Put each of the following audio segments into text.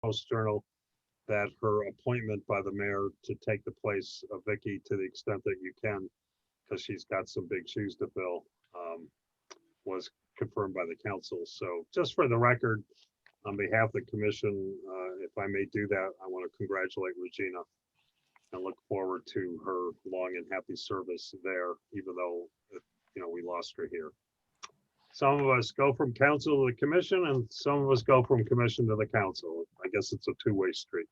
Post-Journal that her appointment by the mayor to take the place of Vicky, to the extent that you can, because she's got some big shoes to fill, was confirmed by the council. So just for the record, on behalf of the commission, if I may do that, I want to congratulate Regina and look forward to her long and happy service there, even though, we lost her here. Some of us go from council to the commission, and some of us go from commission to the council. I guess it's a two-way street.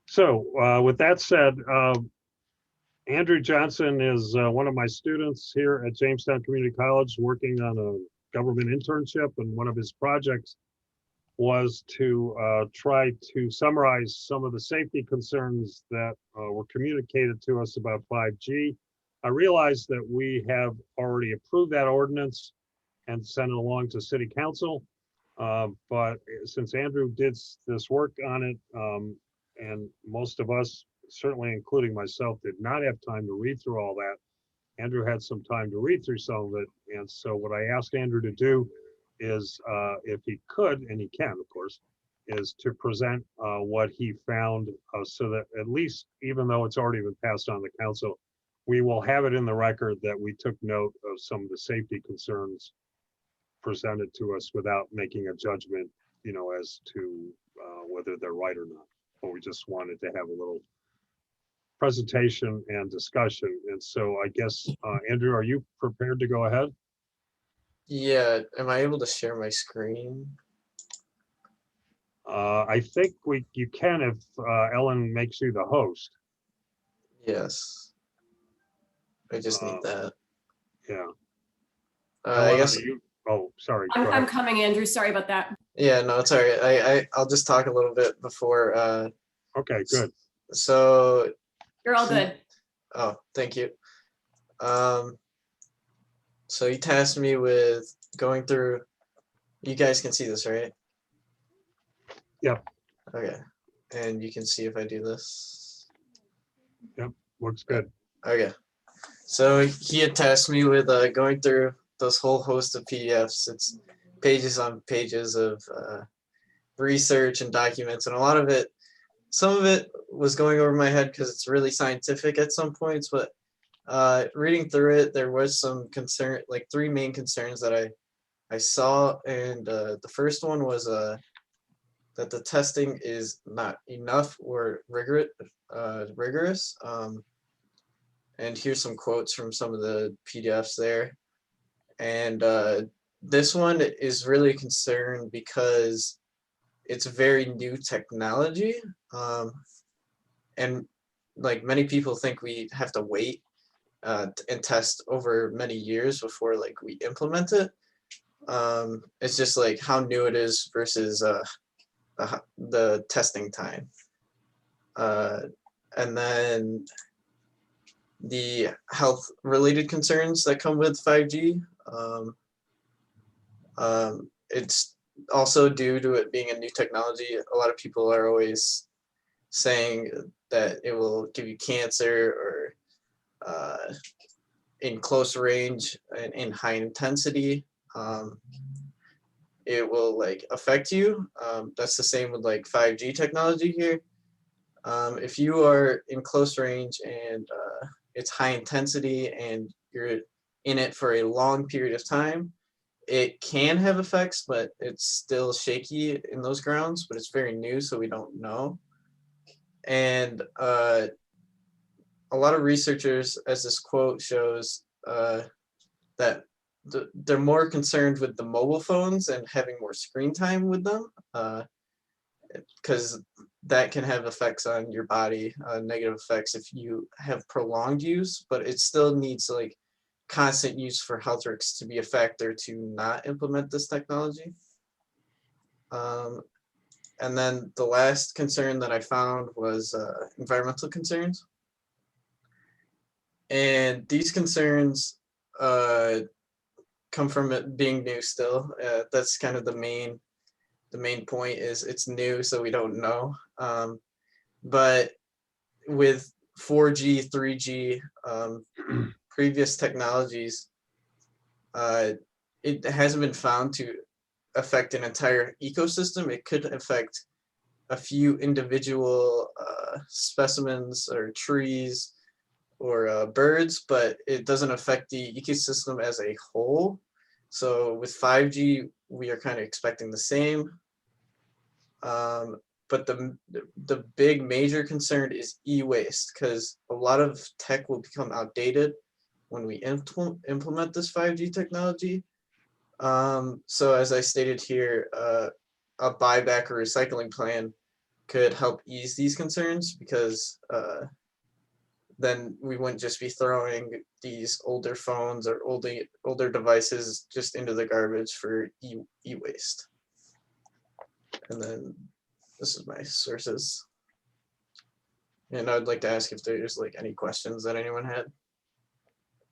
So with that said, Andrew Johnson is one of my students here at Jamestown Community College, working on a government internship, and one of his projects was to try to summarize some of the safety concerns that were communicated to us about 5G. I realize that we have already approved that ordinance and sent it along to City Council, but since Andrew did this work on it, and most of us, certainly including myself, did not have time to read through all that, Andrew had some time to read through some of it. And so what I asked Andrew to do is, if he could, and he can, of course, is to present what he found, so that at least, even though it's already been passed on to council, we will have it in the record that we took note of some of the safety concerns presented to us without making a judgment, as to whether they're right or not. But we just wanted to have a little presentation and discussion. And so I guess, Andrew, are you prepared to go ahead? Yeah, am I able to share my screen? I think you can if Ellen makes you the host. Yes. I just need that. Yeah. I guess. Oh, sorry. I'm coming, Andrew. Sorry about that. Yeah, no, it's all right. I'll just talk a little bit before. Okay, good. So. You're all good. Oh, thank you. So he tasked me with going through. You guys can see this, right? Yep. Okay, and you can see if I do this. Yep, looks good. Okay, so he had tasked me with going through this whole host of PDFs. It's pages on pages of research and documents, and a lot of it, some of it was going over my head because it's really scientific at some points, but reading through it, there was some concern, like three main concerns that I saw, and the first one was that the testing is not enough or rigorous. And here's some quotes from some of the PDFs there. And this one is really a concern because it's very new technology. And like many people think we have to wait and test over many years before like we implement it. It's just like how new it is versus the testing time. And then the health related concerns that come with 5G. It's also due to it being a new technology. A lot of people are always saying that it will give you cancer or in close range and in high intensity. It will like affect you. That's the same with like 5G technology here. If you are in close range and it's high intensity and you're in it for a long period of time, it can have effects, but it's still shaky in those grounds, but it's very new, so we don't know. And a lot of researchers, as this quote shows, that they're more concerned with the mobile phones and having more screen time with them, because that can have effects on your body, negative effects if you have prolonged use, but it still needs like constant use for health risks to be a factor to not implement this technology. And then the last concern that I found was environmental concerns. And these concerns come from it being new still. That's kind of the main point is it's new, so we don't know. But with 4G, 3G, previous technologies, it hasn't been found to affect an entire ecosystem. It could affect a few individual specimens or trees or birds, but it doesn't affect the ecosystem as a whole. So with 5G, we are kind of expecting the same. But the big major concern is e-waste, because a lot of tech will become outdated when we implement this 5G technology. So as I stated here, a buyback or recycling plan could help ease these concerns, because then we wouldn't just be throwing these older phones or older devices just into the garbage for e-waste. And then this is my sources. And I'd like to ask if there's like any questions that anyone had.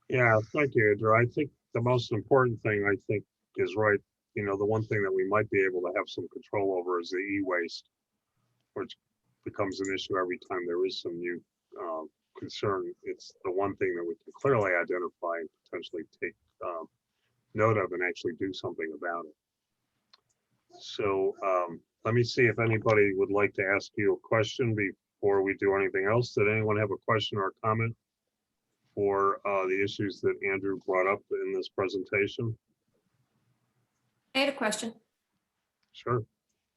Yeah, thank you, Andrew. I think the most important thing, I think, is right. You know, the one thing that we might be able to have some control over is the e-waste, which becomes an issue every time there is some new concern. It's the one thing that we can clearly identify and potentially take note of and actually do something about it. So let me see if anybody would like to ask you a question before we do anything else. Did anyone have a question or a comment for the issues that Andrew brought up in this presentation? I had a question. Sure.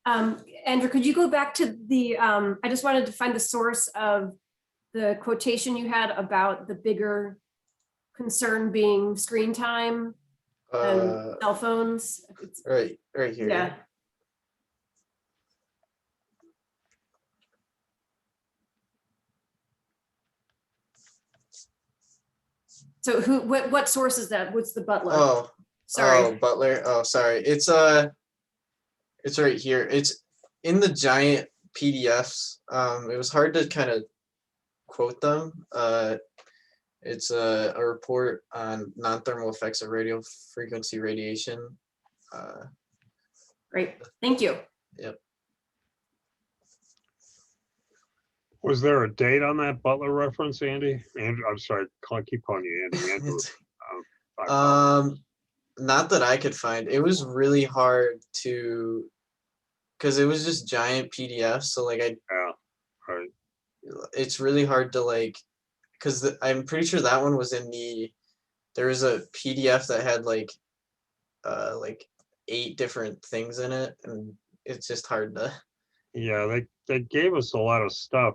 Andrew, could you go back to the, I just wanted to find the source of the quotation you had about the bigger concern being screen time and cell phones. Right here. Yeah. So what source is that? What's the Butler? Oh, sorry. Oh, Butler. Oh, sorry. It's right here. It's in the giant PDFs. It was hard to kind of quote them. It's a report on non-thermal effects of radio frequency radiation. Great. Thank you. Yep. Was there a date on that Butler reference, Andy? Andrew, I'm sorry, I keep calling you Andy. Andrew. Not that I could find. It was really hard to, because it was just giant PDFs. So like Yeah, right. It's really hard to like, because I'm pretty sure that one was in there was a PDF that had like 8 different things in it, and it's just hard to. Yeah, they gave us a lot of stuff.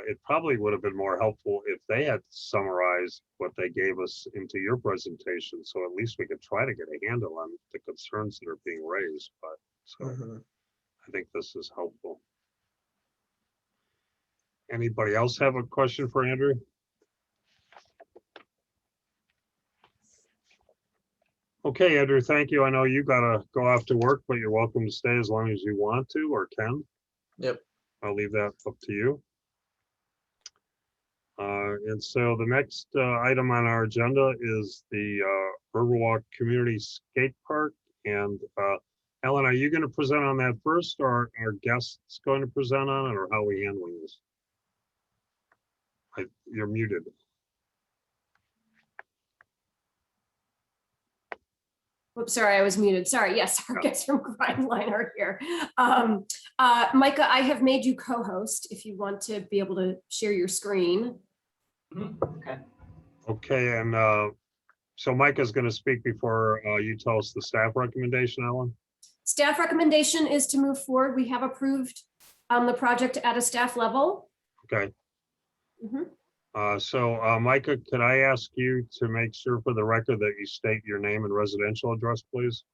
It probably would have been more helpful if they had summarized what they gave us into your presentation, so at least we could try to get a handle on the concerns that are being raised. But so I think this is helpful. Anybody else have a question for Andrew? Okay, Andrew, thank you. I know you gotta go off to work, but you're welcome to stay as long as you want to or can. Yep. I'll leave that up to you. And so the next item on our agenda is the Riverwalk Community Skate Park. And Ellen, are you going to present on that first, or are guests going to present on it, or how are we handling this? You're muted. Oops, sorry, I was muted. Sorry. Yes, our guests from Grindline are here. Micah, I have made you co-host if you want to be able to share your screen. Okay. Okay, and so Micah's going to speak before you tell us the staff recommendation, Ellen. Staff recommendation is to move forward. We have approved the project at a staff level. Okay. So Micah, could I ask you to make sure for the record that you state your name and residential address, please?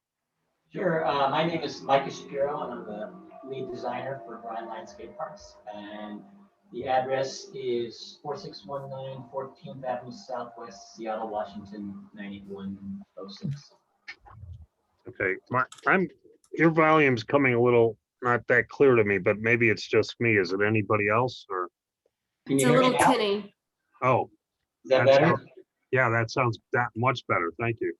Sure. My name is Micah Shapiro, and I'm the lead designer for Grindline Skate Parks. And the address is 4619 14th Avenue Southwest, Seattle, Washington, 98106. Okay, your volume's coming a little not that clear to me, but maybe it's just me. Is it anybody else, or? Can It's you a hear me little now? tinny. Oh, Is that better? yeah, that sounds that much better. Thank you.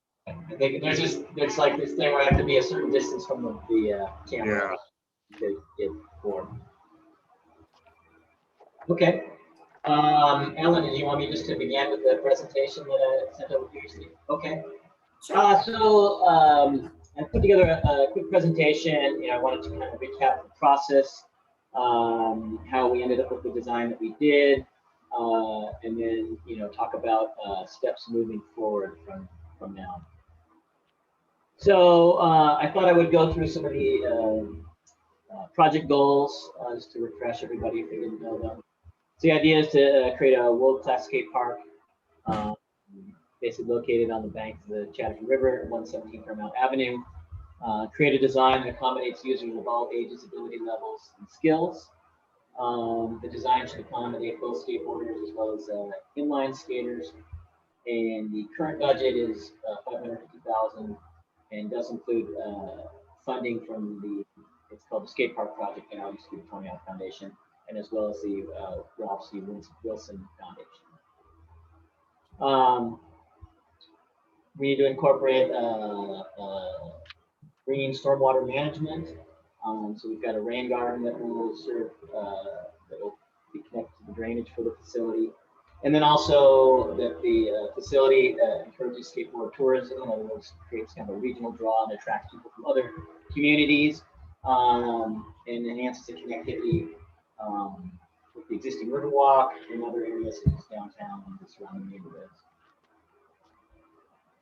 There's like this thing where I have to be a certain distance from the camera to get form. Okay. Ellen, do you want me just to begin with the presentation that I sent over to you? Okay. Sure. I put together a quick presentation. I wanted to kind of recap the process, how we ended up with the design that we did, and then talk about steps moving forward from now. So I thought I would go through some of the project goals just to refresh everybody if they didn't know them. So the idea is to create a world-class skate park, basically located on the banks of the Chatham River, 117 Paramount Avenue. Create a design that accommodates users of all ages, ability levels, and skills. The design should accommodate both skateboarders as well as inline skaters. And the current budget is $550,000 and does include funding from it's called the Skate Park Project and obviously the Tony Hawk Foundation, and as well as the Ralph C. Wilson Foundation. We need to incorporate green stormwater management. So we've got a rain garden that will serve, that will be connected to the drainage for the facility. And then also that the facility encourages skateboard tourism, in other words, creates kind of a regional draw and attracts people from other communities, and enhances the connectivity with the existing Riverwalk and other areas such as downtown and the surrounding neighborhoods.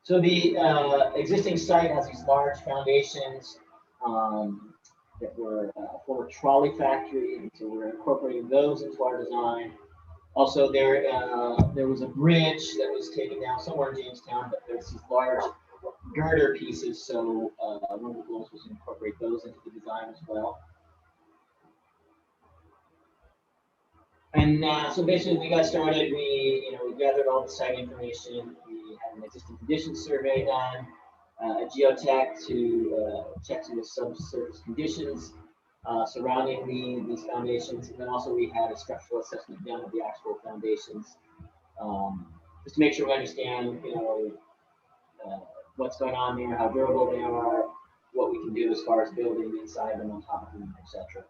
So the existing site has these large foundations that were for a trolley factory, and so we're incorporating those into our design. Also, there was a bridge that was taken down somewhere in Jamestown, but there's these large girder pieces, so one of the goals was to incorporate those into the design as well. And so basically, we got started. We gathered all the site information. We had an existing conditions survey done, a geotech to check some of the subsurface conditions surrounding these foundations, and then also we had a structural assessment done of the actual foundations, just to make sure we understand, what's going on there, how durable they are, what we can do as far as building inside them, on top of them, etc.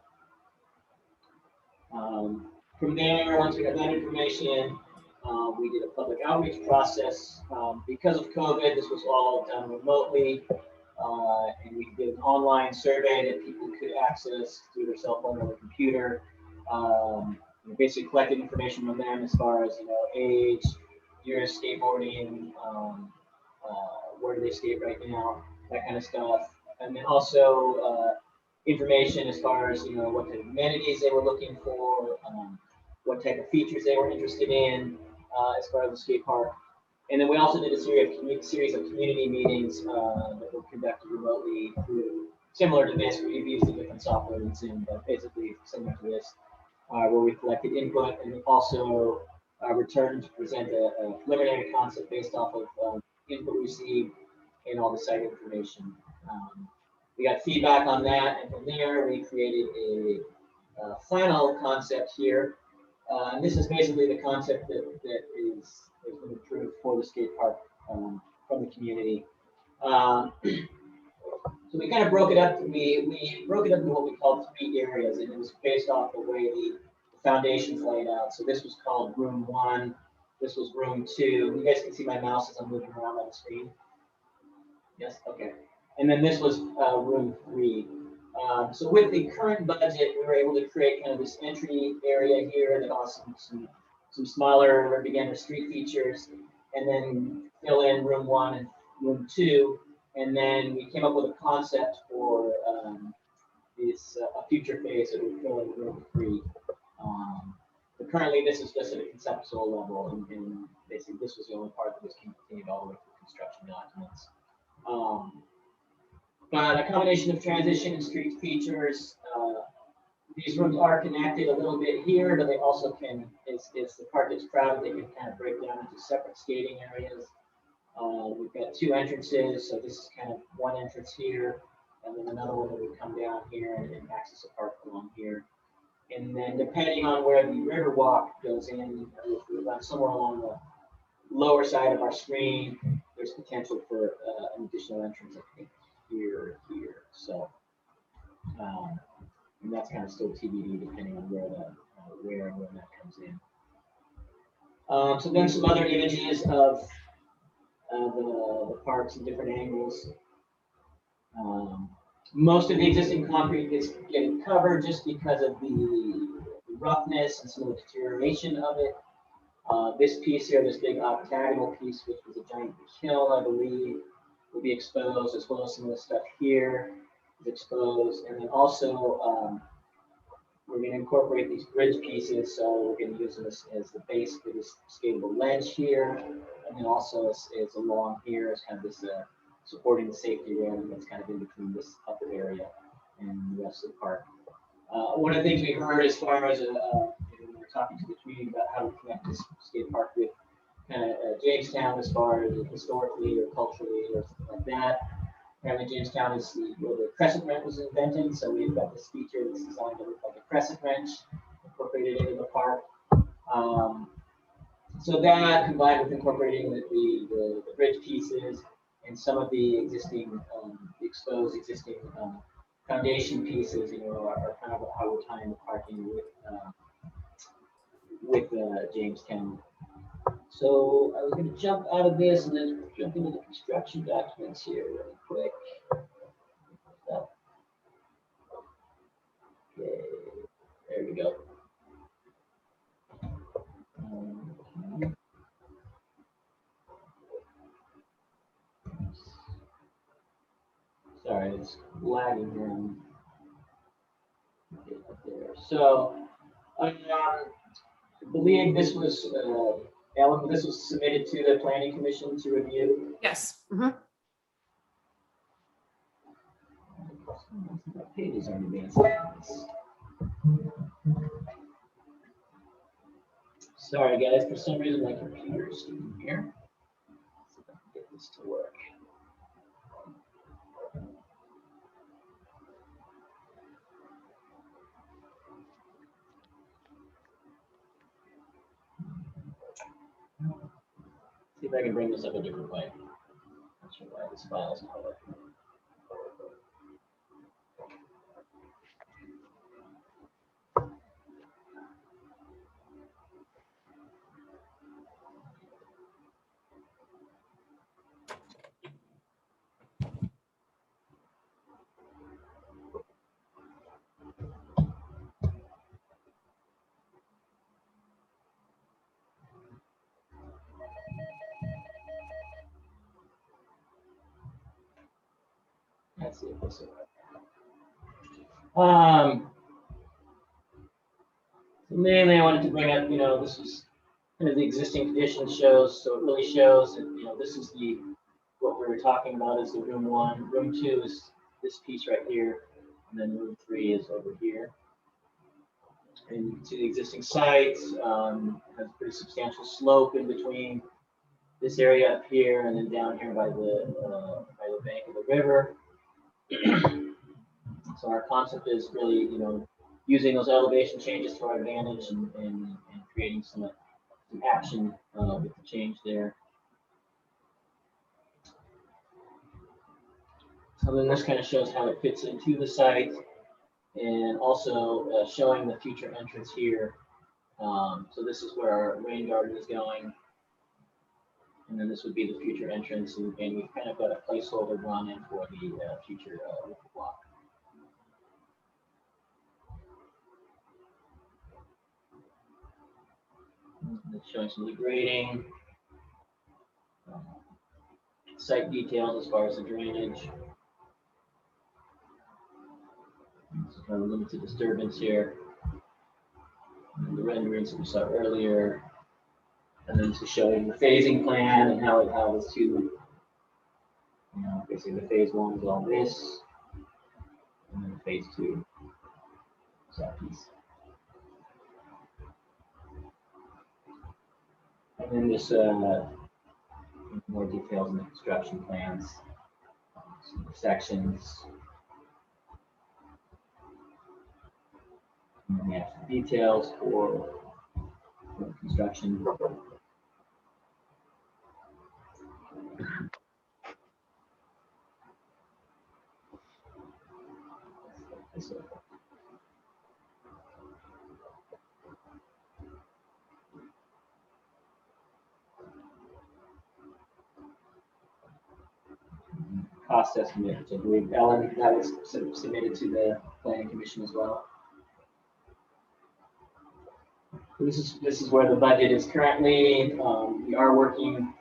From there, once we got that information, we did a public outreach process. Because of COVID, this was all done remotely, and we did an online survey that people could access through their cell phone or their computer. We basically collected information from them as far as age, year of skateboarding, where do they skate right now, that kind of stuff, and then also information as far as what type of amenities they were looking for, what type of features they were interested in as far as the skate park. And then we also did a series of community meetings that were conducted remotely through, similar to this, we've used a different software than Zoom, but basically similar to this, where we collected input and also returned to present a preliminary concept based off of input received and all the site information. We got feedback on that, and from there we created a final concept here. And this is basically the concept that has been approved for the skate park from the community. So we kind of broke it up. We broke it up into what we called 3 areas, and it was based off the way the foundations laid out. So this was called room 1. This was room 2. You guys can see my mouse as I'm moving around on the screen. Yes, okay. And then this was room 3. So with the current budget, we were able to create kind of this entry area here that also some smaller beginner street features, and then fill in room 1 and room 2. And then we came up with a concept for a future phase that would fill in room 3. But currently, this is just at a conceptual level, and basically this was the only part that was continued all the way through construction documents. But a combination of transition and street features. These rooms are connected a little bit here, but they also can, as the park gets crowded, they can kind of break down into separate skating areas. We've got 2 entrances, so this is kind of one entrance here, and then another one that would come down here and access the park along here. And then depending on where the Riverwalk goes in, if we run somewhere along the lower side of our screen, there's potential for an additional entrance, I think, here. So, and that's kind of still TBD depending on where and when that comes in. So then some other images of the parks in different angles. Most of the existing concrete is getting covered just because of the roughness and some of the deterioration of it. This piece here, this big octagonal piece, which was a giant kiln, I believe, will be exposed, as well as some of the stuff here is exposed. And then also, we're going to incorporate these bridge pieces, so we're going to use them as the base for this skatable ledge here, and then also as along here as kind of this supporting the safety railing that's kind of in between this upper area and the rest of the park. One of the things we heard as far as we were talking to the community about how to connect this skate park with kind of Jamestown as far as historically or culturally or something like that. Apparently Jamestown is where the crescent wrench was invented, so we've got this feature that's designed to look like a crescent wrench incorporated into the park. So that combined with incorporating the bridge pieces and some of the existing exposed existing foundation pieces, are kind of how we're tying the parking with Jamestown. So I was going to jump out of this and then jump into the construction documents here really quick. Okay, there we go. Sorry, it's lagging here. Okay, up there. So, I believe this was, Alan, this was submitted to the Planning Commission to review. Yes. Mhm. What pages are advancing? Sorry, guys, for some reason my computer is sticking here. Let's see if I can get this to work. See if I can bring this up a different way. Not sure why this file is not working. Let's see if this will work. So mainly I wanted to bring up, this is kind of the existing condition shows, so it really shows that, this is what we were talking about is the room 1. Room 2 is this piece right here, and then room 3 is over here. And you can see the existing site has a pretty substantial slope in between this area up here and then down here by the bank of the river. So our concept is really, using those elevation changes to our advantage and creating some action with the change there. So then this kind of shows how it fits into the site and also showing the future entrance here. So this is where our rain garden is going. And then this would be the future entrance, and we've kind of got a placeholder drawn in for the future Riverwalk. It's showing some of the grading, site details as far as the drainage. So kind of limited disturbance here. And the renderings that we saw earlier. And then this is showing the phasing plan and how it's to, basically the phase 1 is all this, and then phase 2 is that piece. And then this more details in the construction plans, some sections, and then we have some details for construction. cost estimate, which I believe, Ellen, that was submitted to the planning commission as well. This is where the budget is currently. We are working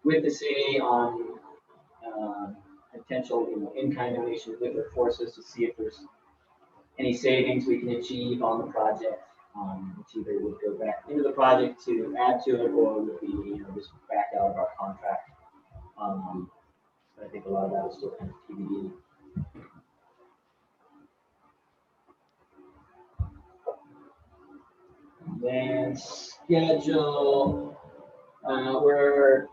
with the city on potential, in-kind donations with their forces to see if there's any savings we can achieve on the project. Which either would go back into the project to add to it, or would be just back out of our contract. I think a lot of that is still kind of TBD. Then schedule, we're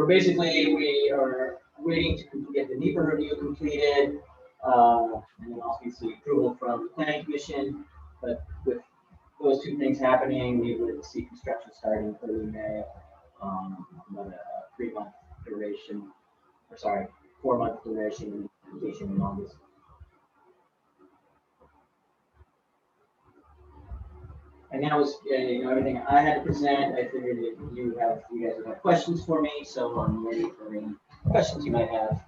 basically, we are waiting to get the NEPA review completed, and then obviously approval from the planning commission. But with those two things happening, we would see construction starting early May, about a 3-month duration, or sorry, 4-month duration, and completion in August. And that was, everything I had to present. I figured that you guys would have questions for me, so I'm ready for any questions you might have.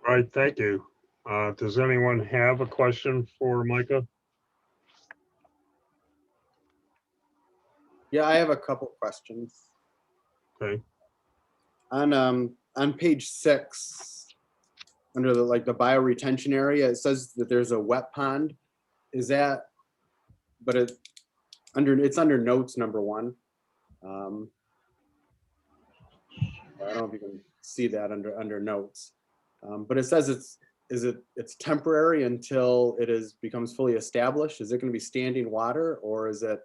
All right, thank you. Does anyone have a question for Micah? Yeah, I have a couple questions. Okay. On page 6, under the bioretention area, it says that there's a wet pond. Is that, but it's under notes number 1. I don't know if you can see that under notes. But it says it's temporary until it becomes fully established. Is it going to be standing water, or is it?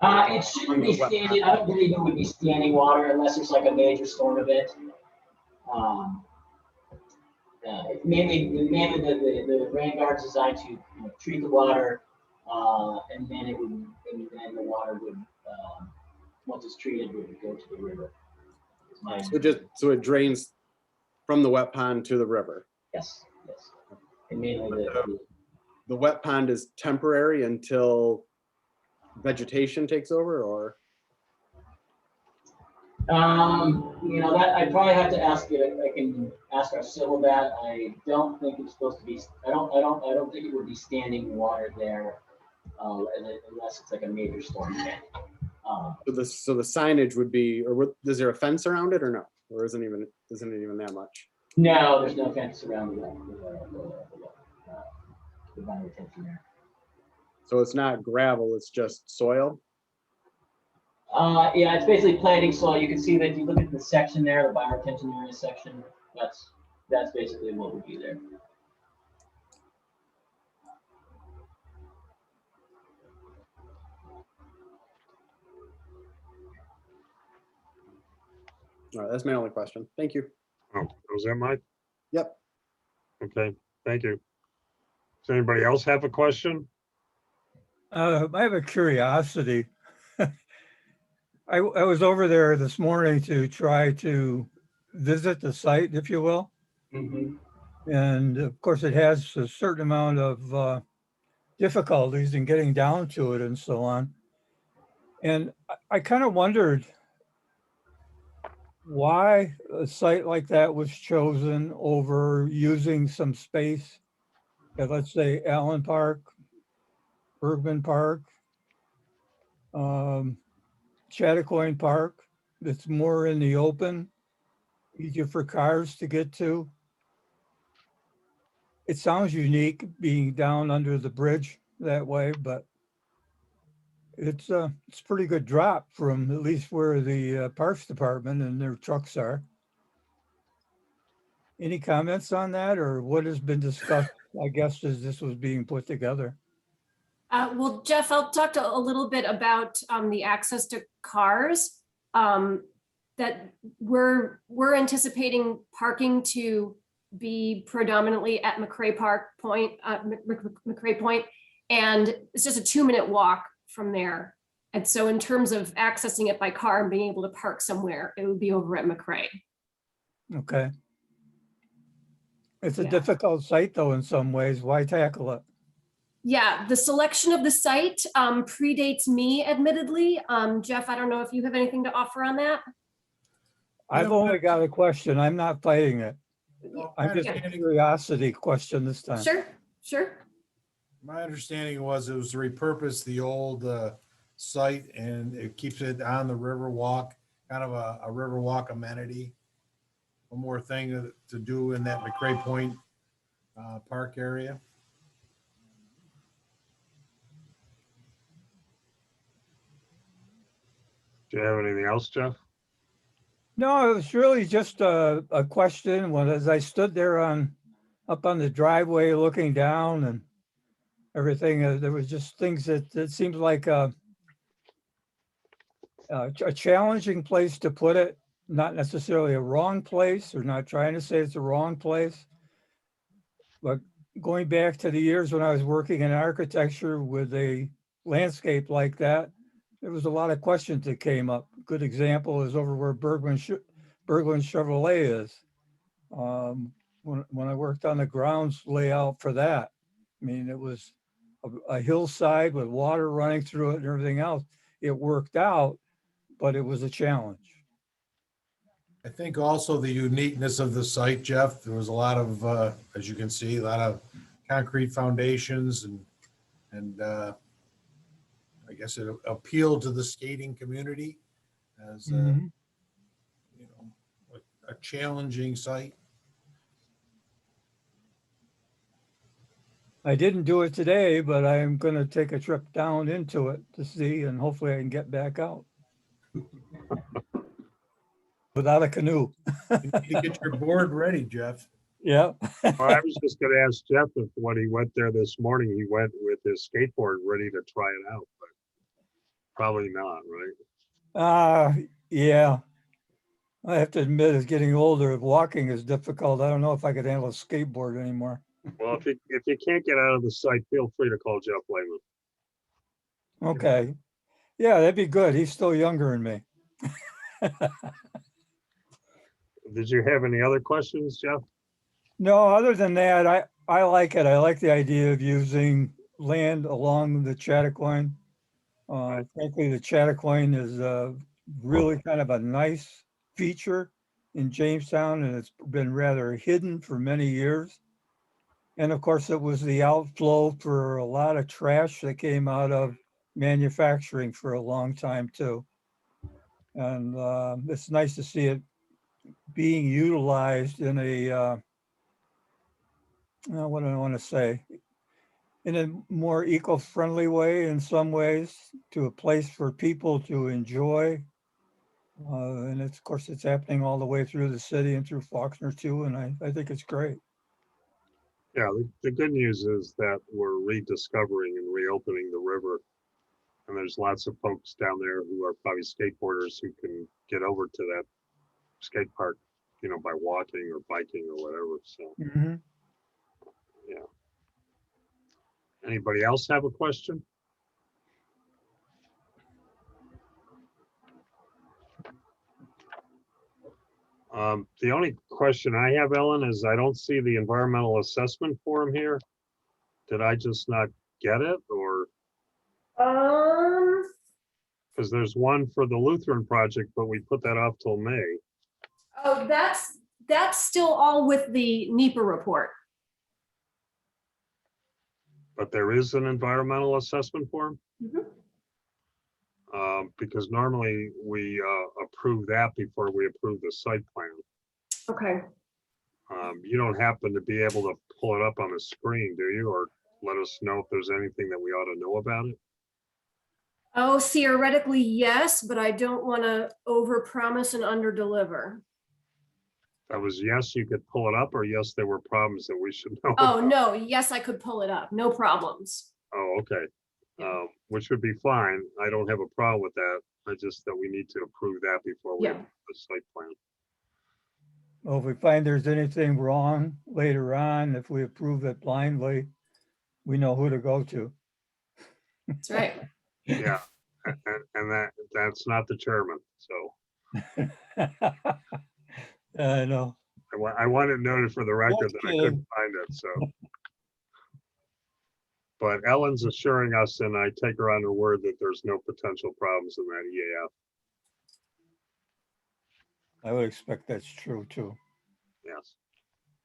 It shouldn't be standing. I don't believe it would be standing water unless it's like a major storm event. Mainly the rain guard's designed to treat the water, and then the water would, once it's treated, would go to the river. So it drains from the wet pond to the river. Yes. And mainly the wet pond is temporary until vegetation takes over, or? That I probably have to ask it. I can ask our civil that. I don't think it's supposed to be. I don't think it would be standing water there, unless it's like a major storm event. So the signage would be, or is there a fence around it, or no, or isn't it even that much? No, there's no fence around the bioretention there. So it's not gravel; it's just soil. Yeah, it's basically planting soil. You can see that if you look at the section there, the bioretention area section. That's basically what would be there. All right, that's my only question. Thank you. Oh, was that Mike? Yep. Okay, thank you. Does anybody else have a question? I have a curiosity. I was over there this morning to try to visit the site, if you will. Mm-hmm. And of course, it has a certain amount of difficulties in getting down to it and so on. And I kind of wondered why a site like that was chosen over using some space at, let's say, Allen Park, Bergman Park, Chattacoin Park, that's more in the open, easier for cars to get to. It sounds unique being down under the bridge that way, but it's pretty good drop from at least where the Parks Department and their trucks are. Any comments on that, or what has been discussed, I guess, as this was being put together? Well, Jeff, I'll talk a little bit about the access to cars. That we're anticipating parking to be predominantly at McCray Point, and it's just a 2-minute walk from there. And so in terms of accessing it by car and being able to park somewhere, it would be over at McCray. Okay. It's a Yeah. difficult site though, in some ways. Why tackle it? Yeah, the selection of the site predates me, admittedly. Jeff, I don't know if you have anything to offer on that. I've only got a question. I'm not fighting it. Well, I'm my just a understanding- curiosity question this time. Sure, sure. My understanding was it was to repurpose the old site and it keeps it on the Riverwalk, kind of a Riverwalk amenity. One more thing to do in that McCray Point park area. Do you have anything else, Jeff? No, it was really just a question. When as I stood there up on the driveway looking down and everything, there was just things that it seemed like a challenging place to put it, not necessarily a wrong place, or not trying to say it's a wrong place. But going back to the years when I was working in architecture with a landscape like that, there was a lot of questions that came up. Good example is over where Bergman Chevrolet is. When I worked on the grounds layout for that, I mean, it was a hillside with water running through it and everything else. It worked out, but it was a challenge. I think also the uniqueness of the site, Jeff, there was a lot of, as you can see, a lot of concrete foundations and I guess it appealed to the skating community as Mhm. you know, a challenging site. I didn't do it today, but I'm gonna take a trip down into it to see, and hopefully I can get back out. Without a canoe. You need to get your board ready, Jeff. Yeah. Well, I was just gonna ask Jeff if when he went there this morning, he went with his skateboard ready to try it out, but probably not, right? Yeah. I have to admit, as getting older, walking is difficult. I don't know if I could handle a skateboard anymore. Well, if you can't get out of the site, feel free to call Jeff Lehman. Okay. Yeah, that'd be good. He's still younger than me. Did you have any other questions, Jeff? No, other than that, I like it. I like the idea of using land along the Chattacoin. Frankly, the Chattacoin is really kind of a nice feature in Jamestown, and it's been rather hidden for many years. And of course, it was the outflow for a lot of trash that came out of manufacturing for a long time too. And it's nice to see it being utilized in a, what do I want to say? In a more eco-friendly way in some ways, to a place for people to enjoy. And it's, of course, it's happening all the way through the city and through Faulkner too, and I think it's great. Yeah, the good news is that we're rediscovering and reopening the river. And there's lots of folks down there who are probably skateboarders who can get over to that skate park, by walking or biking or whatever. So, Mhm. yeah. Anybody else have a question? The only question I have, Ellen, is I don't see the environmental assessment form here. Did I just not get it, or? Because there's one for the Lutheran project, but we put that off till May. Oh, that's still all with the NEPA report. But there is an environmental assessment form? Mhm. Because normally we approve that before we approve the site plan. Okay. You don't happen to be able to pull it up on the screen, do you? Or let us know if there's anything that we ought to know about it? Oh, theoretically, yes, but I don't want to overpromise and underdeliver. That was yes, you could pull it up, or yes, there were problems that we should know Oh, about? no, yes, I could pull it up. No problems. Oh, okay. Which would be fine. I don't have a problem with that. I just that we need to approve that before we Yeah. approve the site plan. Well, if we find there's anything wrong later on, if we approve it blindly, we know who to go to. That's right. Yeah, and that's not the chairman. So I know. I want it noted for the record that I Okay. couldn't find it. So, but Ellen's assuring us, and I take her on her word that there's no potential problems in that EAF. I would expect that's true too. Yes.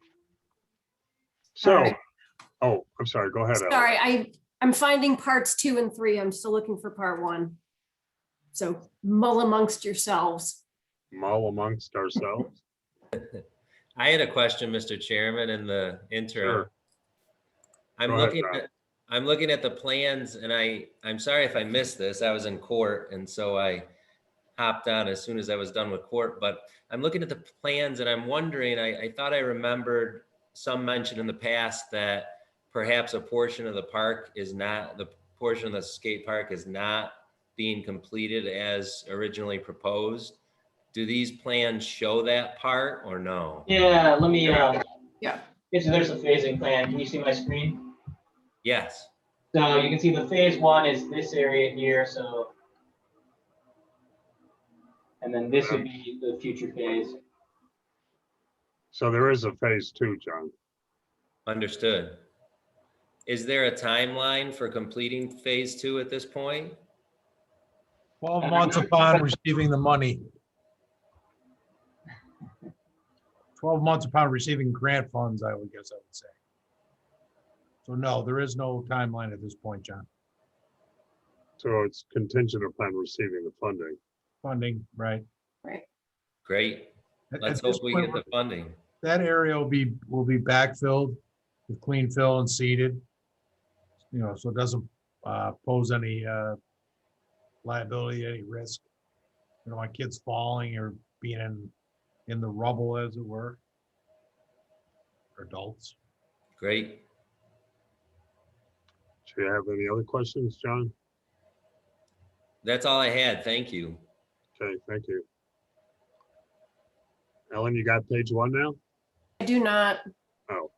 All So, right. oh, I'm sorry, go ahead, Ellen. Sorry, I'm finding parts 2 and 3. I'm still looking for part 1. So mull amongst yourselves. Mull amongst ourselves. I had a question, Mr. Chairman, in the interim. Sure. I'm Go ahead, looking John. I'm looking at the plans and I'm sorry if I missed this. I was in court and so I hopped on as soon as I was done with court, but I'm looking at the plans and I'm wondering, I thought I remembered some mention in the past that perhaps a portion of the park is not, the portion of the skate park is not being completed as originally proposed. Do these plans show that part or no? Yeah, let me, Yeah. so there's a phasing plan. Can you see my screen? Yes. So you can see the phase 1 is this area here, so. And then this would be the future phase. So there is a phase 2, John. Understood. Is there a timeline for completing phase 2 at this point? 12 months upon receiving the money. 12 months upon receiving grant funds, I would guess I would say. So no, there is no timeline at this point, John. So it's contingent upon receiving the funding. Funding, right? Great. At Let's this hope we point, get the funding. that area will be backfilled with clean fill and seeded. You know, so it doesn't pose any liability, any risk. You don't want kids falling or being in the rubble, as it were. Or adults. Great. Do you have any other questions, John? That's all I had. Thank you. Okay, thank you. Ellen, you got page 1 now? I do not. Oh.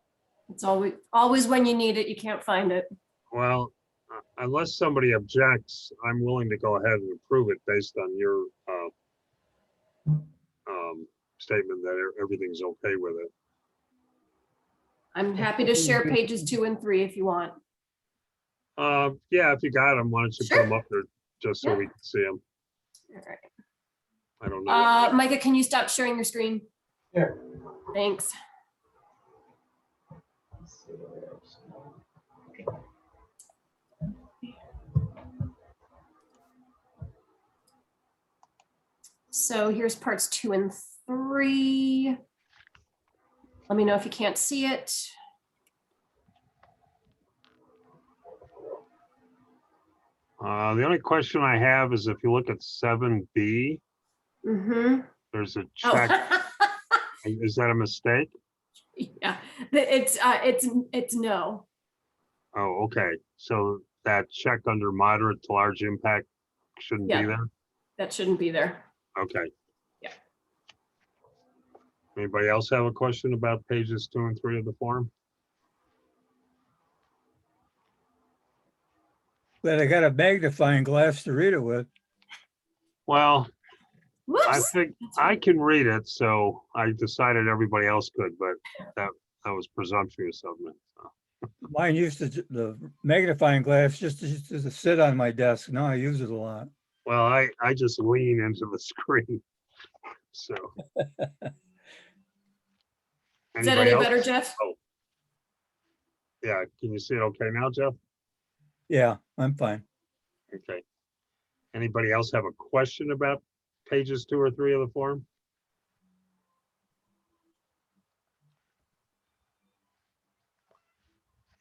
It's always when you need it, you can't find it. Well, unless somebody objects, I'm willing to go ahead and approve it based on your statement that everything's okay with it. I'm happy to share pages 2 and 3 if you want. Yeah, if you got them, why don't you put them up there just so we can see them? All right. I don't know. Micah, can you stop sharing your screen? Sure. Thanks. So here's parts 2 and 3. Let me know if you can't see it. The only question I have is if you look at 7B, Mm-hmm. there's a check. Is that a mistake? Yeah, it's no. Oh, okay. So that check under moderate to large impact shouldn't be Yeah. there? That shouldn't be there. Okay. Yeah. Anybody else have a question about pages 2 and 3 of the form? Glad I got a magnifying glass to read it with. Well, I Whoops. think I can read it, so I decided everybody else could, but that was presumptuous of me. So. Mine used to, the magnifying glass just used to sit on my desk. Now I use it a lot. Well, I just lean into the screen. So. Is that Anybody any better, else? Jeff? Yeah, can you see it okay now, Jeff? Yeah, I'm fine. Okay. Anybody else have a question about pages 2 or 3 of the form?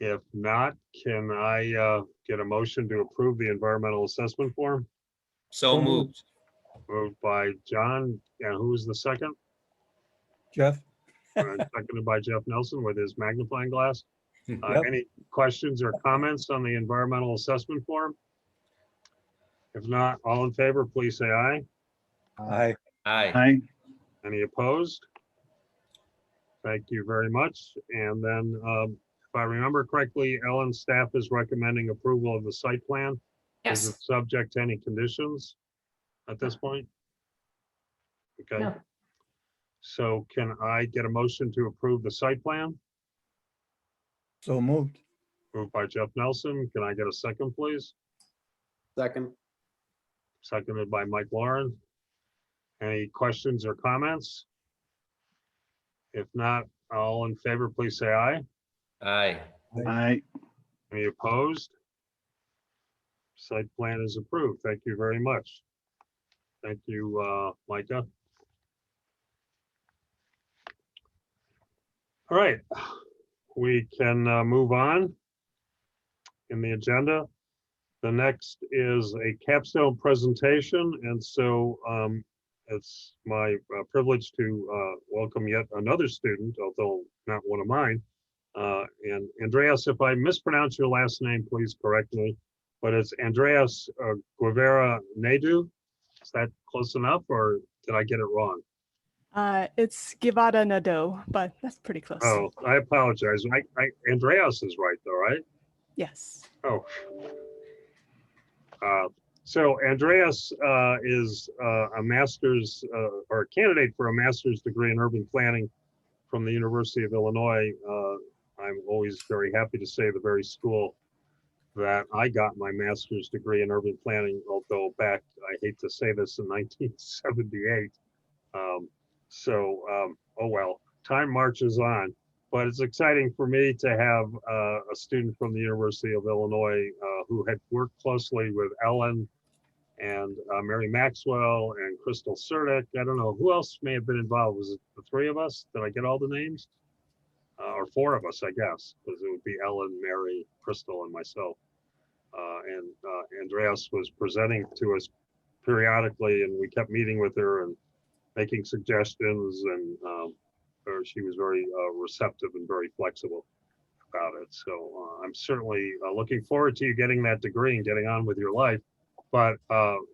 If not, can I get a motion to approve the environmental assessment form? So moved. Moved by John, and who's the second? Jeff? Seconded by Jeff Nelson with his magnifying glass. Yep. Any questions or comments on the environmental assessment form? If not, all in favor, please say aye. Aye. Aye. Any opposed? Thank you very much. And then, if I remember correctly, Ellen's staff is recommending approval of the site plan. Is Yes. it subject to any conditions at this point? Okay. No. So can I get a motion to approve the site plan? So moved. Moved by Jeff Nelson. Can I get a second, please? Second. Seconded by Mike Lauren. Any questions or comments? If not, all in favor, please say aye. Aye. Aye. Any opposed? Site plan is approved. Thank you very much. Thank you, Micah. All right, we can move on in the agenda. The next is a capstone presentation, and so it's my privilege to welcome yet another student, although not one of mine. And Andreas, if I mispronounce your last name, please correct me, but it's Andreas Guevara Nadu. Is that close enough, or did I get it wrong? It's Givada Nado, but that's pretty close. Oh, I apologize. Andreas is right though, right? Yes. Oh. So Andreas is a master's or a candidate for a master's degree in urban planning from the University of Illinois. I'm always very happy to say the very school that I got my master's degree in urban planning, although back, I hate to say this, in 1978. Oh well, time marches on. But it's exciting for me to have a student from the University of Illinois who had worked closely with Ellen and Mary Maxwell and Crystal Surdick. I don't know who else may have been involved. Was it the three of us? Did I get all the names? Or four of us, I guess, because it would be Ellen, Mary, Crystal, and myself. And Andreas was presenting to us periodically, and we kept meeting with her and making suggestions, and she was very receptive and very flexible about it. So I'm certainly looking forward to you getting that degree and getting on with your life. But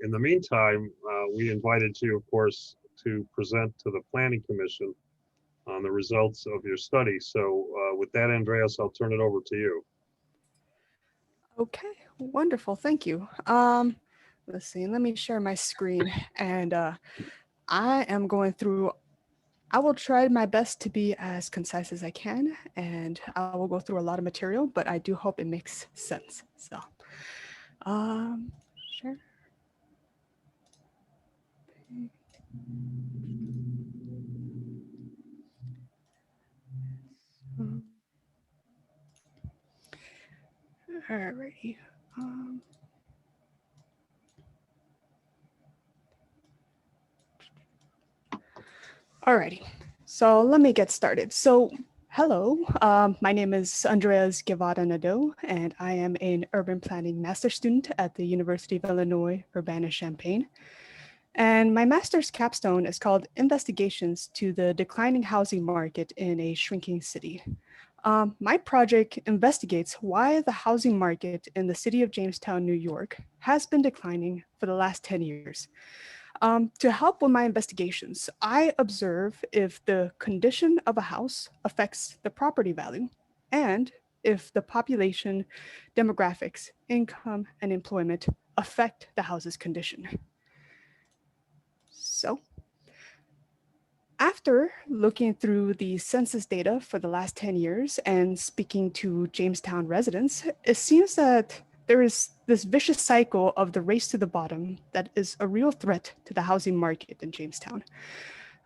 in the meantime, we invited you, of course, to present to the Planning Commission on the results of your study. So with that, Andreas, I'll turn it over to you. Okay, wonderful. Thank you. Let's see, let me share my screen, and I am going through, I will try my best to be as concise as I can, and I will go through a lot of material, but I do hope it makes sense. So, sure. Alrighty. Alrighty, so let me get started. So, hello, my name is Andreas Guevara Nadeau, and I am an urban planning master's student at the University of Illinois, Urbana-Champaign. And my master's capstone is called Investigations to the Declining Housing Market in a Shrinking City. My project investigates why the housing market in the city of Jamestown, New York, has been declining for the last 10 years. To help with my investigations, I observe if the condition of a house affects the property value and if the population, demographics, income, and employment affect the house's condition. So, after looking through the census data for the last 10 years and speaking to Jamestown residents, it seems that there is this vicious cycle of the race to the bottom that is a real threat to the housing market in Jamestown.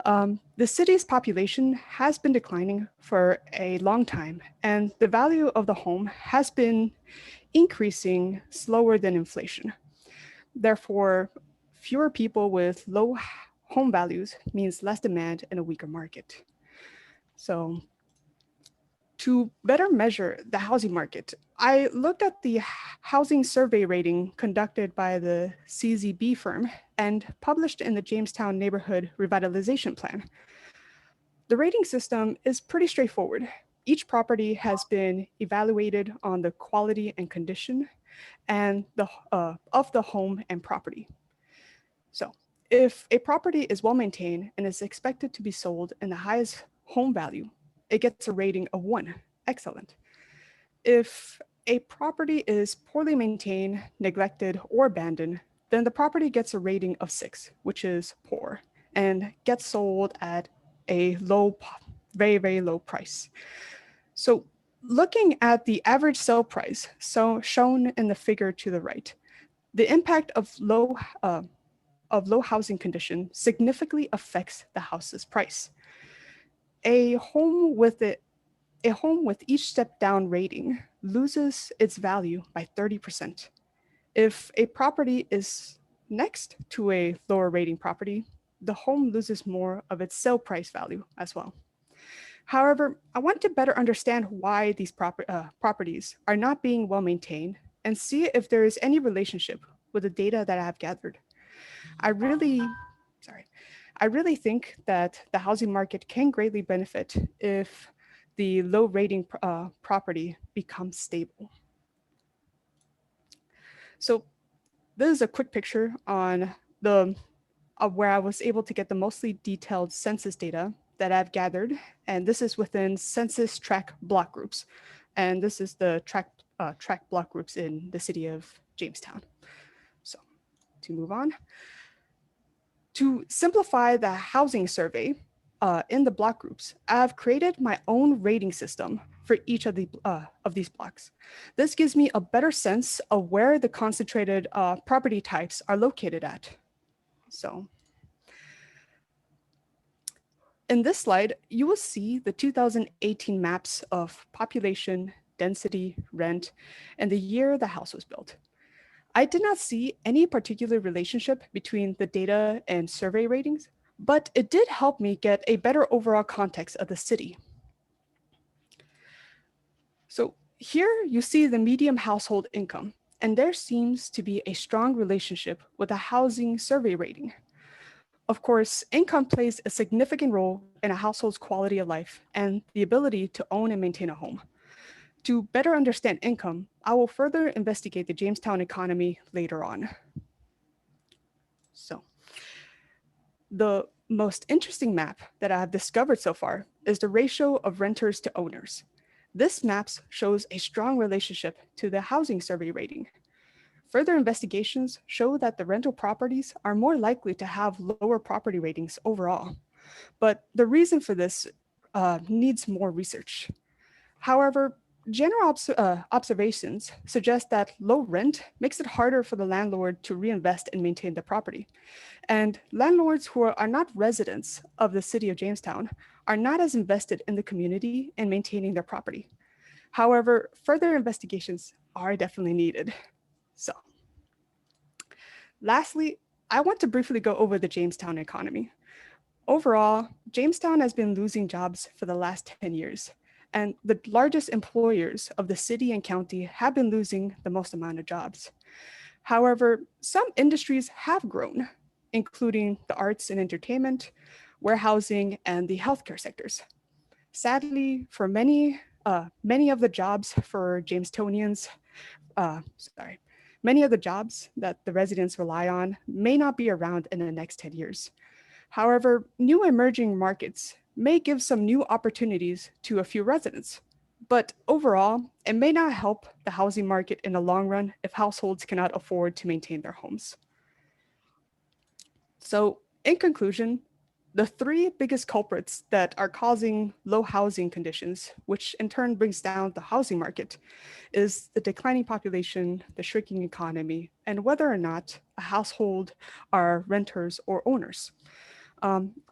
The city's population has been declining for a long time, and the value of the home has been increasing slower than inflation. Therefore, fewer people with low home values means less demand and a weaker market. So, to better measure the housing market, I looked at the housing survey rating conducted by the CZB firm and published in the Jamestown Neighborhood Revitalization Plan. The rating system is pretty straightforward. Each property has been evaluated on the quality and condition and of the home and property. So, if a property is well maintained and is expected to be sold in the highest home value, it gets a rating of 1, excellent. If a property is poorly maintained, neglected, or abandoned, then the property gets a rating of 6, which is poor, and gets sold at a low, very, very low price. So looking at the average sale price, so shown in the figure to the right, the impact of of low housing condition significantly affects the house's price. A home with each step down rating loses its value by 30%. If a property is next to a lower rating property, the home loses more of its sale price value as well. However, I want to better understand why these properties are not being well maintained and see if there is any relationship with the data that I have gathered. I really think that the housing market can greatly benefit if the low rating property becomes stable. So this is a quick picture on where I was able to get the mostly detailed census data that I've gathered. And this is within census tract block groups. And this is the tract block groups in the city of Jamestown. So to move on. To simplify the housing survey in the block groups, I've created my own rating system for each of these blocks. This gives me a better sense of where the concentrated property types are located at. So in this slide, you will see the 2018 maps of population, density, rent, and the year the house was built. I did not see any particular relationship between the data and survey ratings, but it did help me get a better overall context of the city. So here you see the median household income, and there seems to be a strong relationship with the housing survey rating. Of course, income plays a significant role in a household's quality of life and the ability to own and maintain a home. To better understand income, I will further investigate the Jamestown economy later on. So, the most interesting map that I have discovered so far is the ratio of renters to owners. This map shows a strong relationship to the housing survey rating. Further investigations show that the rental properties are more likely to have lower property ratings overall, but the reason for this needs more research. However, general observations suggest that low rent makes it harder for the landlord to reinvest and maintain the property. And landlords who are not residents of the city of Jamestown are not as invested in the community and maintaining their property. However, further investigations are definitely needed. So, lastly, I want to briefly go over the Jamestown economy. Overall, Jamestown has been losing jobs for the last 10 years, and the largest employers of the city and county have been losing the most amount of jobs. However, some industries have grown, including the arts and entertainment, warehousing, and the healthcare sectors. Sadly, for many of the jobs for Jamestonians, many of the jobs that the residents rely on may not be around in the next 10 years. However, new emerging markets may give some new opportunities to a few residents, but overall, it may not help the housing market in the long run if households cannot afford to maintain their homes. So, in conclusion, the three biggest culprits that are causing low housing conditions, which in turn brings down the housing market, is the declining population, the shrinking economy, and whether or not a household are renters or owners.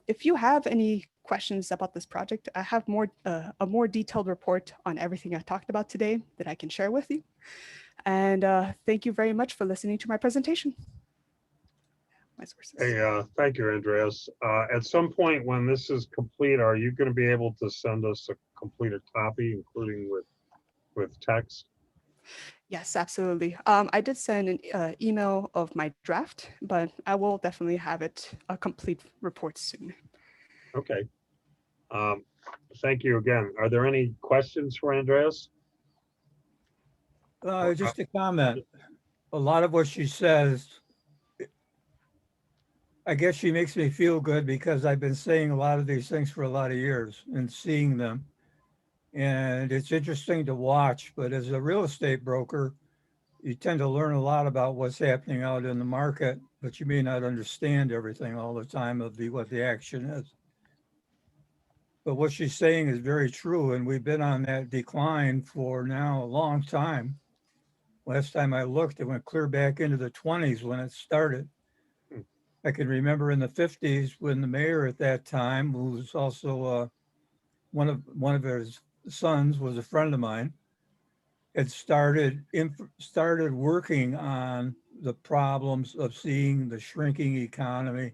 If you have any questions about this project, I have a more detailed report on everything I talked about today that I can share with you. And thank you very much for listening to my presentation. My sources. Hey, thank you, Andreas. At some point when this is complete, are you going to be able to send us a completed copy, including with text? Yes, absolutely. I did send an email of my draft, but I will definitely have it a complete report soon. Okay. Thank you again. Are there any questions for Andreas? Just a comment. A lot of what she says, I guess she makes me feel good because I've been saying a lot of these things for a lot of years and seeing them. And it's interesting to watch, but as a real estate broker, you tend to learn a lot about what's happening out in the market, but you may not understand everything all the time of what the action is. But what she's saying is very true, and we've been on that decline for now a long time. Last time I looked, it went clear back into the 20s when it started. I can remember in the 50s when the mayor at that time, who was also one of his sons was a friend of mine, had started working on the problems of seeing the shrinking economy,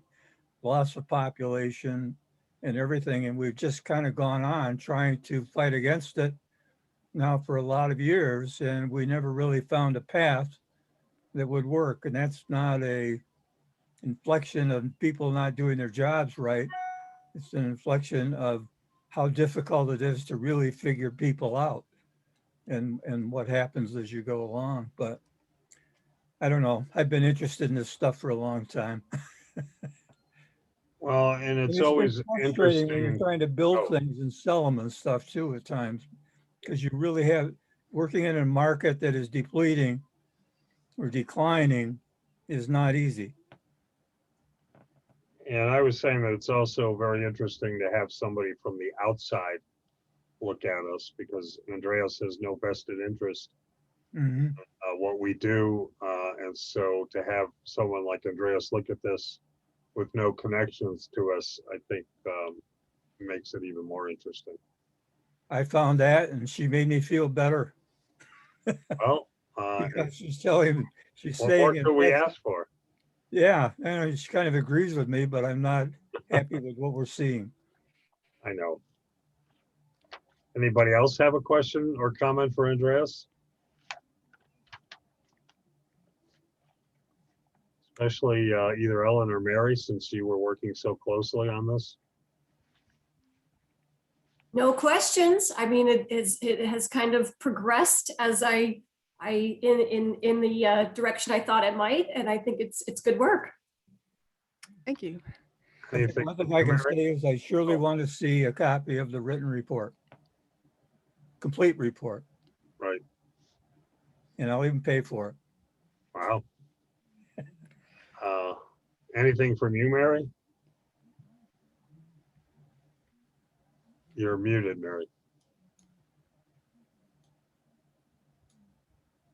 loss of population and everything. And we've just kind of gone on trying to fight against it now for a lot of years. And we never really found a path that would work. And that's not a inflection of people not doing their jobs right. It's an inflection of how difficult it is to really figure people out and what happens as you go along. But I don't know. I've been interested in this stuff for a long time. Well, and And it's it's been always frustrating when you're interesting. trying to build Oh. things and sell them and stuff too at times. Because you really have, working in a market that is depleting or declining is not easy. And I was saying that it's also very interesting to have somebody from the outside look at us because Andreas has no vested interest Mhm. what we do. And so to have someone like Andreas look at this with no connections to us, I think makes it even more interesting. I found that and she made me feel better Well, because she's telling, she's what more saying it. could we ask for? Yeah, and she kind of agrees with me, but I'm not happy with what we're seeing. I know. Anybody else have a question or comment for Andreas? Especially either Ellen or Mary, since you were working so closely on this. No questions. I mean, it has kind of progressed as in the direction I thought it might, and I think it's good work. Thank you. Anything, One thing I can Mary? say is I surely want to see a copy of the written report. Complete report, Right. and I'll even pay for it. Wow. Anything from you, Mary? You're muted, Mary.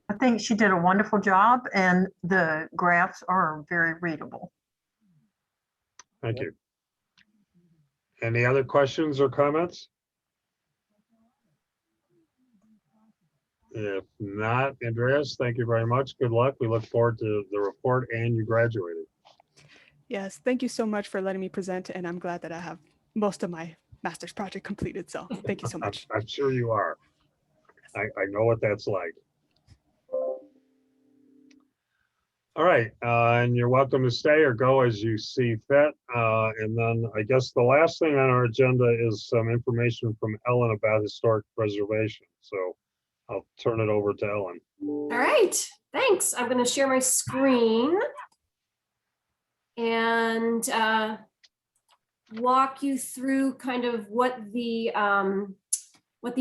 I think she did a wonderful job and the graphs are very readable. Thank you. Any other questions or comments? If not, Andreas, thank you very much. Good luck. We look forward to the report and you graduated. Yes, thank you so much for letting me present, and I'm glad that I have most of my master's project completed, so thank you so much. I'm sure you are. I know what that's like. All right, and you're welcome to stay or go as you see fit. And then I guess the last thing on our agenda is some information from Ellen about historic preservation. So I'll turn it over to Ellen. All right, thanks. I'm going to share my screen and walk you through kind of what the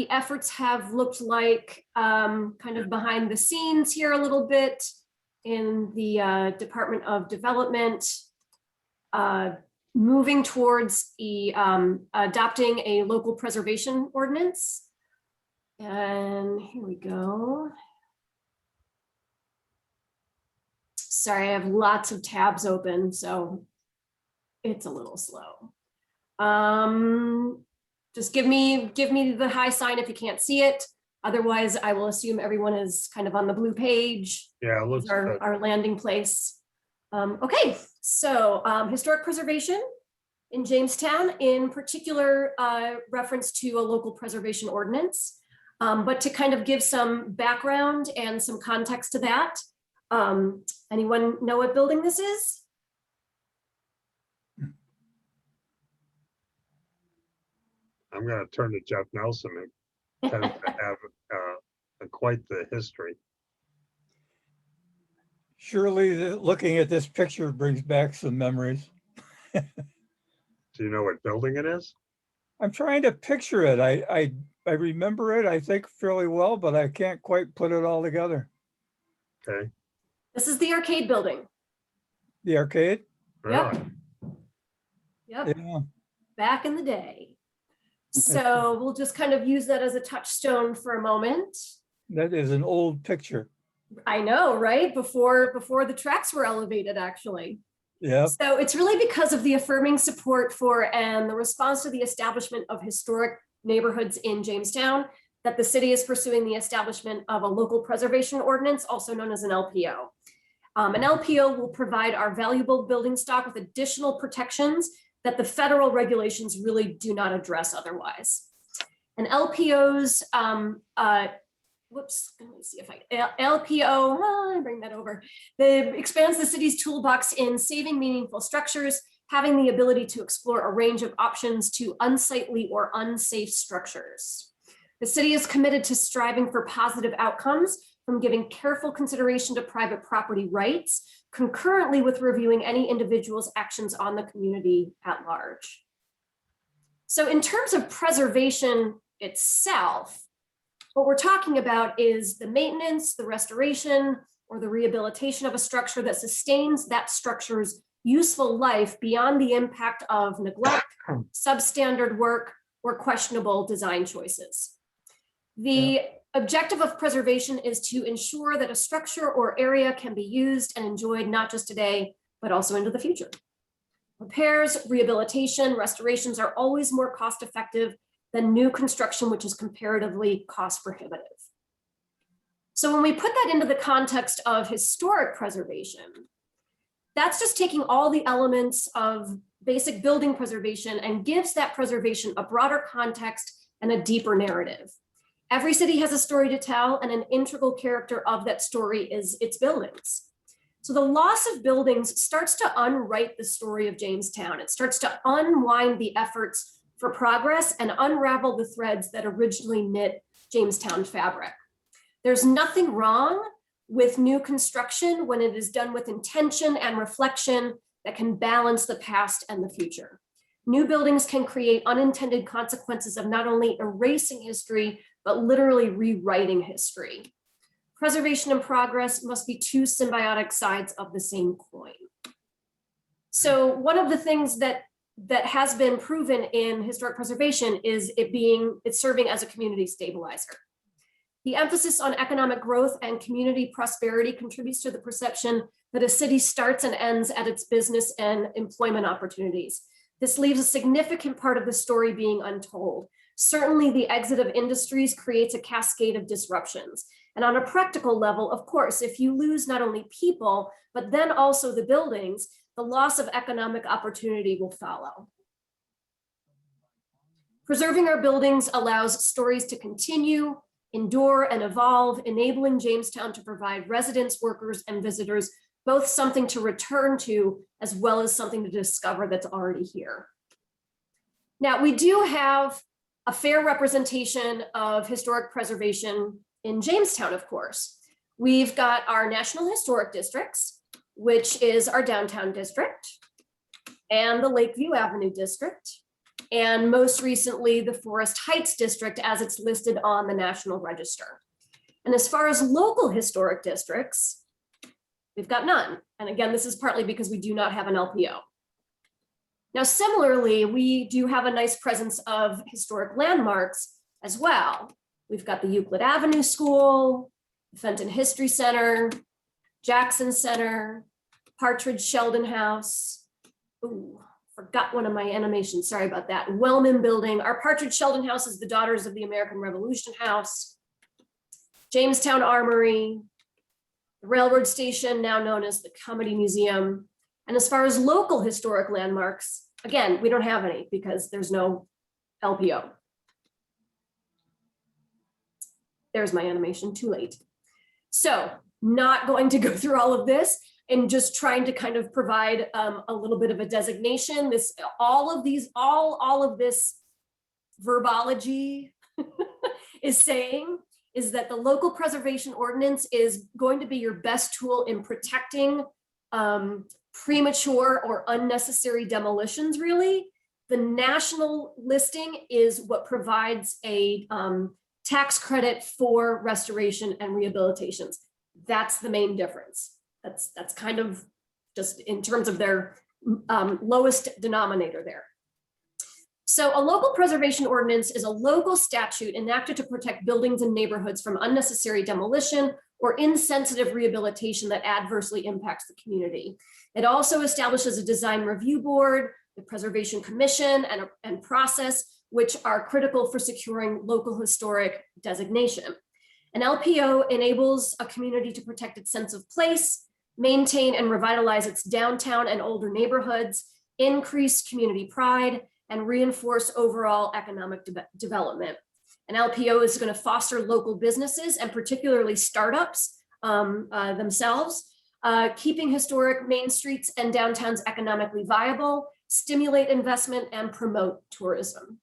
efforts have looked like kind of behind the scenes here a little bit in the Department of Development, moving towards adopting a local preservation ordinance. And here we go. Sorry, I have lots of tabs open, so it's a little slow. Just give me the high sign if you can't see it. Otherwise, I will assume everyone is kind of on the blue page. Yeah, it looks good. Our landing place. Okay, so historic preservation in Jamestown, in particular reference to a local preservation ordinance. But to kind of give some background and some context to that, anyone know what building this is? I'm going to turn to Jeff Nelson, who tends to have quite the history. Surely looking at this picture brings back some memories. Do you know what building it is? I'm trying to picture it. I remember it, I think, fairly well, but I can't quite put it all together. Okay. This is the arcade building. The arcade? Really? Yep. Yeah. Back in the day. So we'll just kind of use that as a touchstone for a moment. That is an old picture. I know, right? Before the tracks were elevated, actually. Yep. So it's really because of the affirming support for and the response to the establishment of historic neighborhoods in Jamestown that the city is pursuing the establishment of a local preservation ordinance, also known as an LPO. An LPO will provide our valuable building stock with additional protections that the federal regulations really do not address otherwise. And LPOs, whoops, let me see if LPO, bring that over. It expands the city's toolbox in saving meaningful structures, having the ability to explore a range of options to unsightly or unsafe structures. The city is committed to striving for positive outcomes from giving careful consideration to private property rights, concurrently with reviewing any individual's actions on the community at large. So in terms of preservation itself, what we're talking about is the maintenance, the restoration, or the rehabilitation of a structure that sustains that structure's useful life beyond the impact of neglect, substandard work, or questionable design choices. The objective of preservation is to ensure that a structure or area can be used and enjoyed not just today, but also into the future. Repairs, rehabilitation, restorations are always more cost-effective than new construction, which is comparatively cost prohibitive. So when we put that into the context of historic preservation, that's just taking all the elements of basic building preservation and gives that preservation a broader context and a deeper narrative. Every city has a story to tell, and an integral character of that story is its buildings. So the loss of buildings starts to unwrite the story of Jamestown. It starts to unwind the efforts for progress and unravel the threads that originally knit Jamestown fabric. There's nothing wrong with new construction when it is done with intention and reflection that can balance the past and the future. New buildings can create unintended consequences of not only erasing history, but literally rewriting history. Preservation and progress must be two symbiotic sides of the same coin. So one of the things that has been proven in historic preservation is it's serving as a community stabilizer. The emphasis on economic growth and community prosperity contributes to the perception that a city starts and ends at its business and employment opportunities. This leaves a significant part of the story being untold. Certainly, the exit of industries creates a cascade of disruptions. And on a practical level, of course, if you lose not only people, but then also the buildings, the loss of economic opportunity will follow. Preserving our buildings allows stories to continue, endure, and evolve, enabling Jamestown to provide residents, workers, and visitors both something to return to, as well as something to discover that's already here. Now, we do have a fair representation of historic preservation in Jamestown, of course. We've got our National Historic Districts, which is our downtown district, and the Lakeview Avenue District, and most recently, the Forest Heights District as it's listed on the National Register. And as far as local historic districts, we've got none. And again, this is partly because we do not have an LPO. Now, similarly, we do have a nice presence of historic landmarks as well. We've got the Euclid Avenue School, the Fenton History Center, Jackson Center, Partridge Sheldon House. Ooh, forgot one of my animations, sorry about that. Wellman Building. Our Partridge Sheldon House is the Daughters of the American Revolution House. Jamestown Armory, the railroad station, now known as the Comedy Museum. And as far as local historic landmarks, again, we don't have any because there's no LPO. There's my animation, too late. So not going to go through all of this and just trying to kind of provide a little bit of a designation. All of this verbology is saying is that the local preservation ordinance is going to be your best tool in protecting premature or unnecessary demolitions, really. The national listing is what provides a tax credit for restoration and rehabilitations. That's the main difference. That's kind of just in terms of their lowest denominator there. So a local preservation ordinance is a local statute enacted to protect buildings and neighborhoods from unnecessary demolition or insensitive rehabilitation that adversely impacts the community. It also establishes a design review board, the Preservation Commission, and process, which are critical for securing local historic designation. An LPO enables a community to protect its sense of place, maintain and revitalize its downtown and older neighborhoods, increase community pride, and reinforce overall economic development. An LPO is going to foster local businesses and particularly startups themselves, keeping historic main streets and downtowns economically viable, stimulate investment, and promote tourism.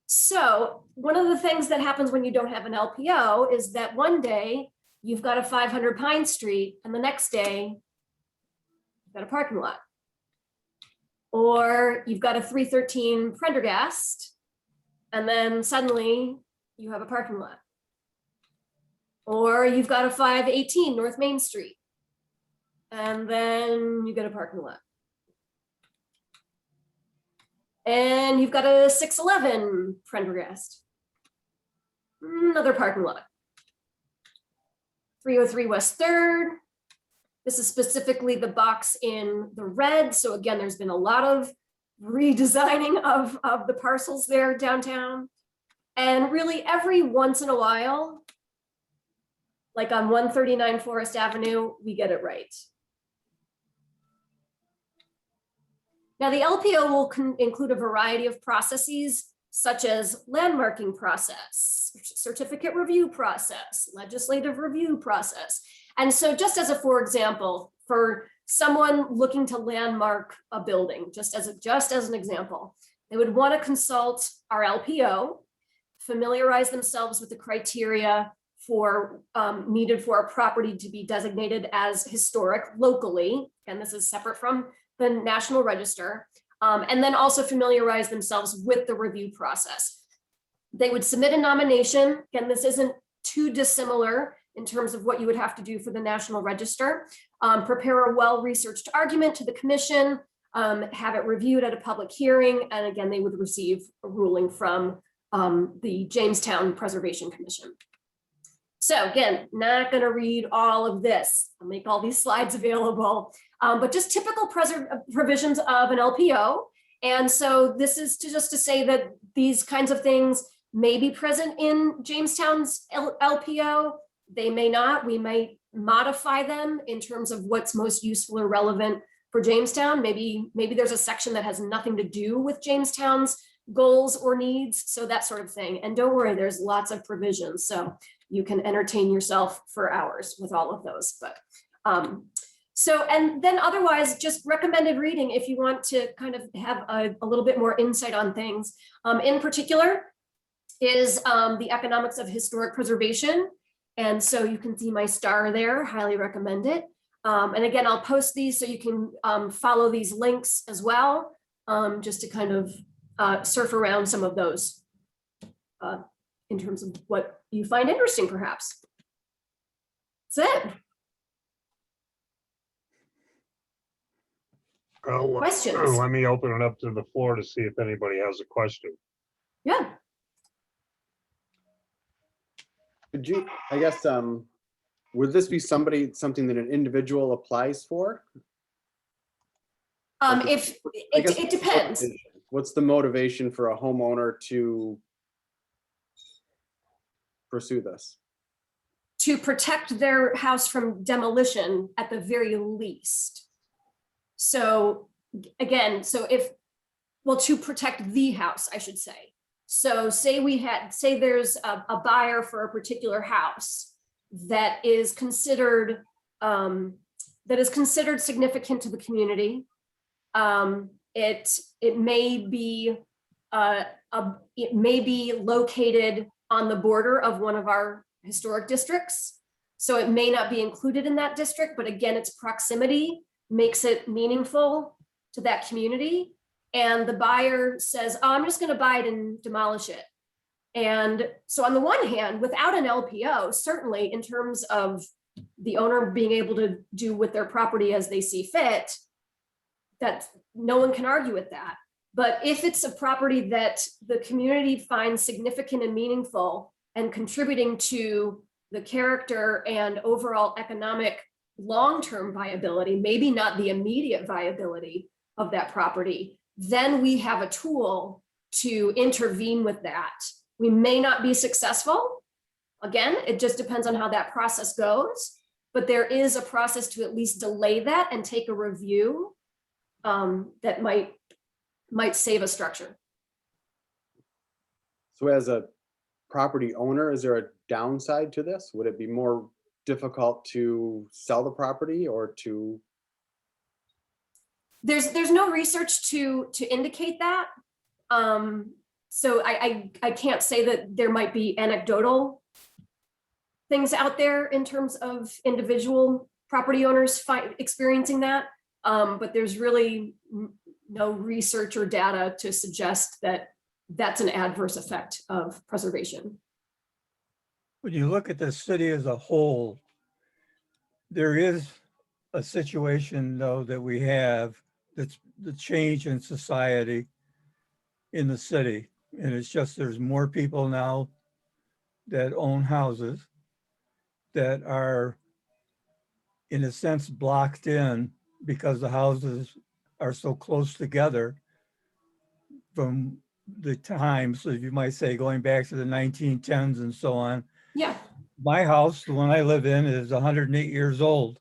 So one of the things that happens when you don't have an LPO is that one day you've got a 500 Pine Street and the next day you've got a parking lot. Or you've got a 313 Prendergast and then suddenly you have a parking lot. Or you've got a 518 North Main Street and then you get a parking lot. And you've got a 611 Prendergast, another parking lot. 303 West 3rd. This is specifically the box in the red. So again, there's been a lot of redesigning of the parcels there downtown. And really every once in a while, like on 139 Forest Avenue, we get it right. Now, the LPO will include a variety of processes, such as landmarking process, certificate review process, legislative review process. And so just as a, for example, for someone looking to landmark a building, just as an example, they would want to consult our LPO, familiarize themselves with the criteria for needed for a property to be designated as historic locally, and this is separate from the National Register, and then also familiarize themselves with the review process. They would submit a nomination. Again, this isn't too dissimilar in terms of what you would have to do for the National Register. Prepare a well-researched argument to the commission, have it reviewed at a public hearing, and again, they would receive a ruling from the Jamestown Preservation Commission. So again, not going to read all of this. I'll make all these slides available, but just typical provisions of an LPO. And so this is just to say that these kinds of things may be present in Jamestown's LPO. They may not. We might modify them in terms of what's most useful or relevant for Jamestown. Maybe there's a section that has nothing to do with Jamestown's goals or needs, so that sort of thing. And don't worry, there's lots of provisions, so you can entertain yourself for hours with all of those. But and then otherwise, just recommended reading if you want to kind of have a little bit more insight on things. In particular is the economics of historic preservation. And so you can see my star there, highly recommend it. And again, I'll post these so you can follow these links as well, just to kind of surf around some of those in terms of what you find interesting, perhaps. That's it. Questions? Let me open it up to the floor to see if anybody has a question. Yeah. Could you, I guess, would this be something that an individual applies for? If it depends. What's the motivation for a homeowner to pursue this? To protect their house from demolition at the very least. So again, to protect the house, I should say. So say there's a buyer for a particular house that is considered significant to the community. It may be located on the border of one of our historic districts. So it may not be included in that district, but again, its proximity makes it meaningful to that community. And the buyer says, oh, I'm just going to buy it and demolish it. And so on the one hand, without an LPO, certainly in terms of the owner being able to do with their property as they see fit, that no one can argue with that. But if it's a property that the community finds significant and meaningful, and contributing to the character and overall economic long-term viability, maybe not the immediate viability of that property, then we have a tool to intervene with that. We may not be successful. Again, it just depends on how that process goes, but there is a process to at least delay that and take a review that might save a structure. So as a property owner, is there a downside to this? Would it be more difficult to sell the property or to? There's no research to indicate that. So I can't say that there might be anecdotal things out there in terms of individual property owners experiencing that. But there's really no research or data to suggest that that's an adverse effect of preservation. When you look at the city as a whole, there is a situation though that we have that's the change in society in the city. And it's just there's more people now that own houses that are in a sense blocked in because the houses are so close together from the times, so you might say going back to the 1910s and so on. Yeah. My house, the one I live in, is 108 years old.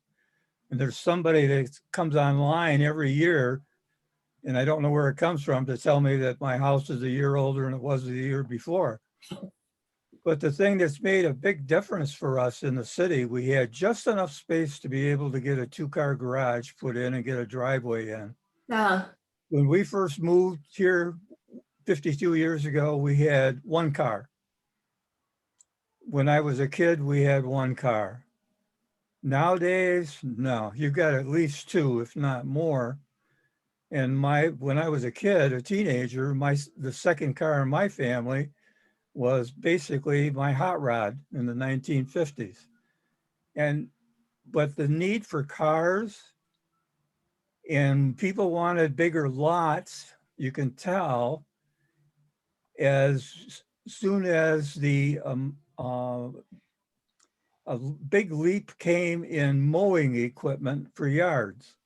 And there's somebody that comes online every year, and I don't know where it comes from, to tell me that my house is a year older than it was the year before. But the thing that's made a big difference for us in the city, we had just enough space to be able to get a 2-car garage put in and get a driveway in. When we first moved here 52 years ago, we had 1 car. When I was a kid, we had 1 car. Nowadays, no, you've got at least 2, if not more. And when I was a kid, a teenager, the second car in my family was basically my hot rod in the 1950s. But the need for cars, and people wanted bigger lots, you can tell, as soon as a big leap came in mowing equipment for yards.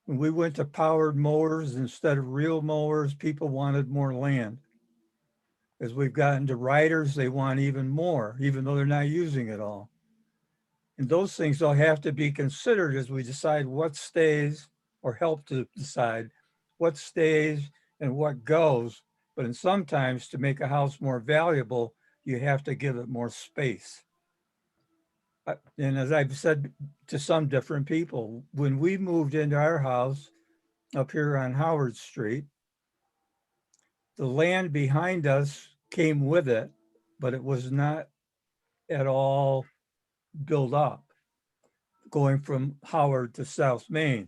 When we went to powered mowers instead of real mowers, people wanted more land. As we've gotten to riders, they want even more, even though they're not using it all. And those things all have to be considered as we decide what stays, or help to decide what stays and what goes. But in sometimes to make a house more valuable, you have to give it more space. And as I've said to some different people, when we moved into our house up here on Howard Street, the land behind us came with it, but it was not at all built up going from Howard to South Main.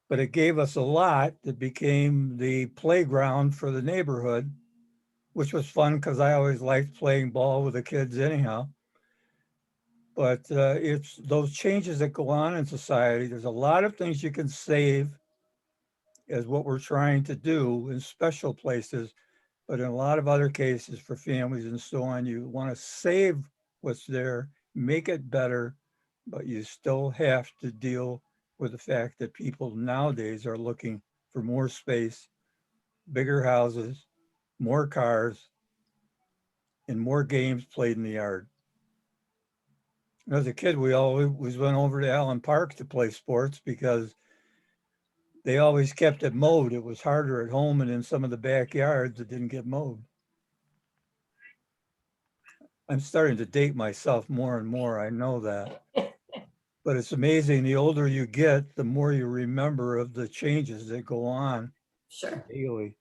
But it gave us a lot that became the playground for the neighborhood, which was fun because I always liked playing ball with the kids anyhow. But it's those changes that go on in society. There's a lot of things you can save as what we're trying to do in special places. But in a lot of other cases for families and so on, you want to save what's there, make it better, but you still have to deal with the fact that people nowadays are looking for more space, bigger houses, more cars, and more games played in the yard. As a kid, we always went over to Allen Park to play sports because they always kept it mowed. It was harder at home and in some of the backyards that didn't get mowed. I'm starting to date myself more and more, I know that. But it's amazing, the older you get, the more you remember of the changes that go on daily.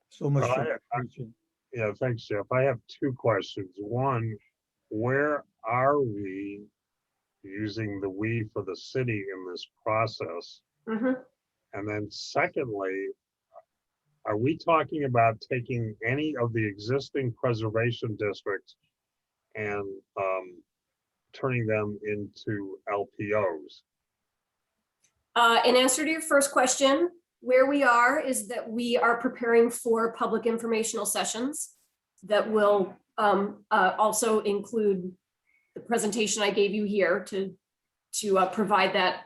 So much for attention. Yeah, thanks, Jeff. I have 2 questions. One, where are we using the we for the city in this process? And then secondly, are we talking about taking any of the existing preservation districts and turning them into LPOs? In answer to your first question, where we are is that we are preparing for public informational sessions. that will also include the presentation I gave you here to provide that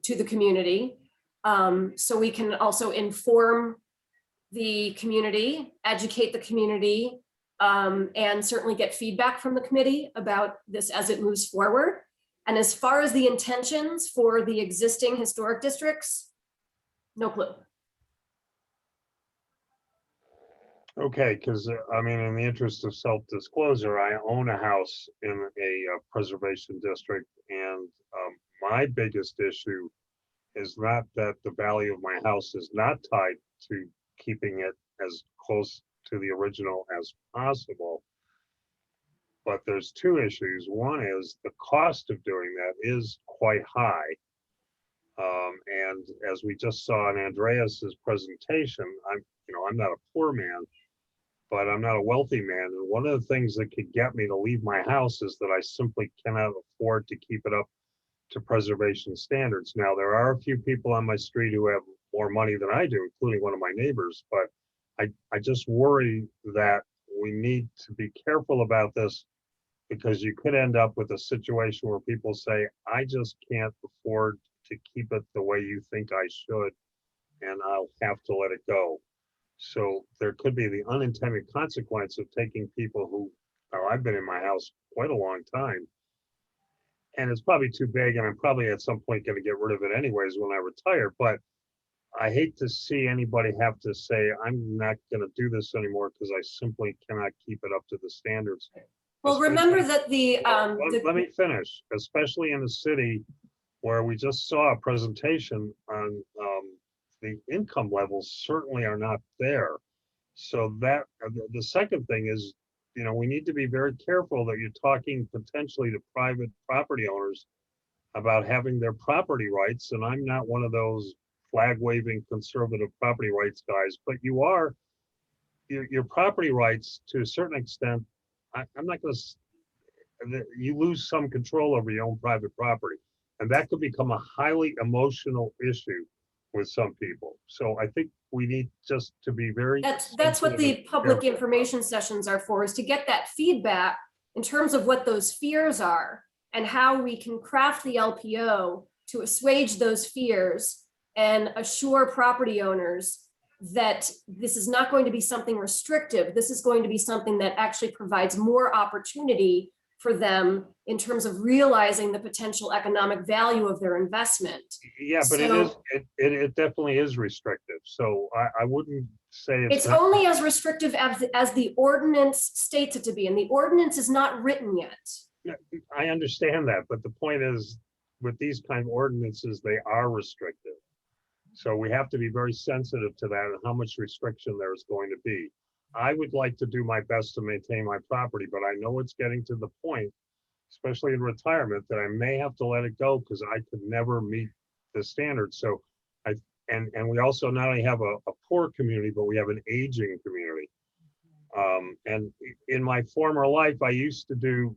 to the community. So we can also inform the community, educate the community, and certainly get feedback from the committee about this as it moves forward. And as far as the intentions for the existing historic districts, no clue. Okay, because I mean, in the interest of self-disclosure, I own a house in a preservation district, and my biggest issue is not that the value of my house is not tied to keeping it as close to the original as possible. But there's two issues. One is the cost of doing that is quite high. And as we just saw in Andreas's presentation, I'm not a poor man, but I'm not a wealthy man. And one of the things that could get me to leave my house is that I simply cannot afford to keep it up to preservation standards. Now, there are a few people on my street who have more money than I do, including one of my neighbors, but I just worry that we need to be careful about this, because you could end up with a situation where people say, I just can't afford to keep it the way you think I should, and I'll have to let it go. So there could be the unintended consequence of taking people who, I've been in my house quite a long time, and it's probably too big, and I'm probably at some point going to get rid of it anyways when I retire. But I hate to see anybody have to say, I'm not going to do this anymore because I simply cannot keep it up to the standards. Well, remember that Let me finish, especially in a city where we just saw a presentation on the income levels certainly are not there. So that the second thing is, we need to be very careful that you're talking potentially to private property owners about having their property rights. And I'm not one of those flag waving conservative property rights guys, but your property rights to a certain extent, I'm not going to, you lose some control over your own private property. And that could become a highly emotional issue with some people. So I think we need just to be very. That's what the public information sessions are for, is to get that feedback in terms of what those fears are and how we can craft the LPO to assuage those fears and assure property owners that this is not going to be something restrictive. This is going to be something that actually provides more opportunity for them in terms of realizing the potential economic value of their investment. Yeah, but it definitely is restrictive. So I wouldn't say it's only as restrictive as the ordinance states it to be, and the ordinance is not written yet. Yeah, I understand that, but the point is, with these kind of ordinances, they are restrictive. So we have to be very sensitive to that and how much restriction there is going to be. I would like to do my best to maintain my property, but I know it's getting to the point, especially in retirement, that I may have to let it go because I could never meet the standards. So and we also not only have a poor community, but we have an aging community. And in my former life, I used to do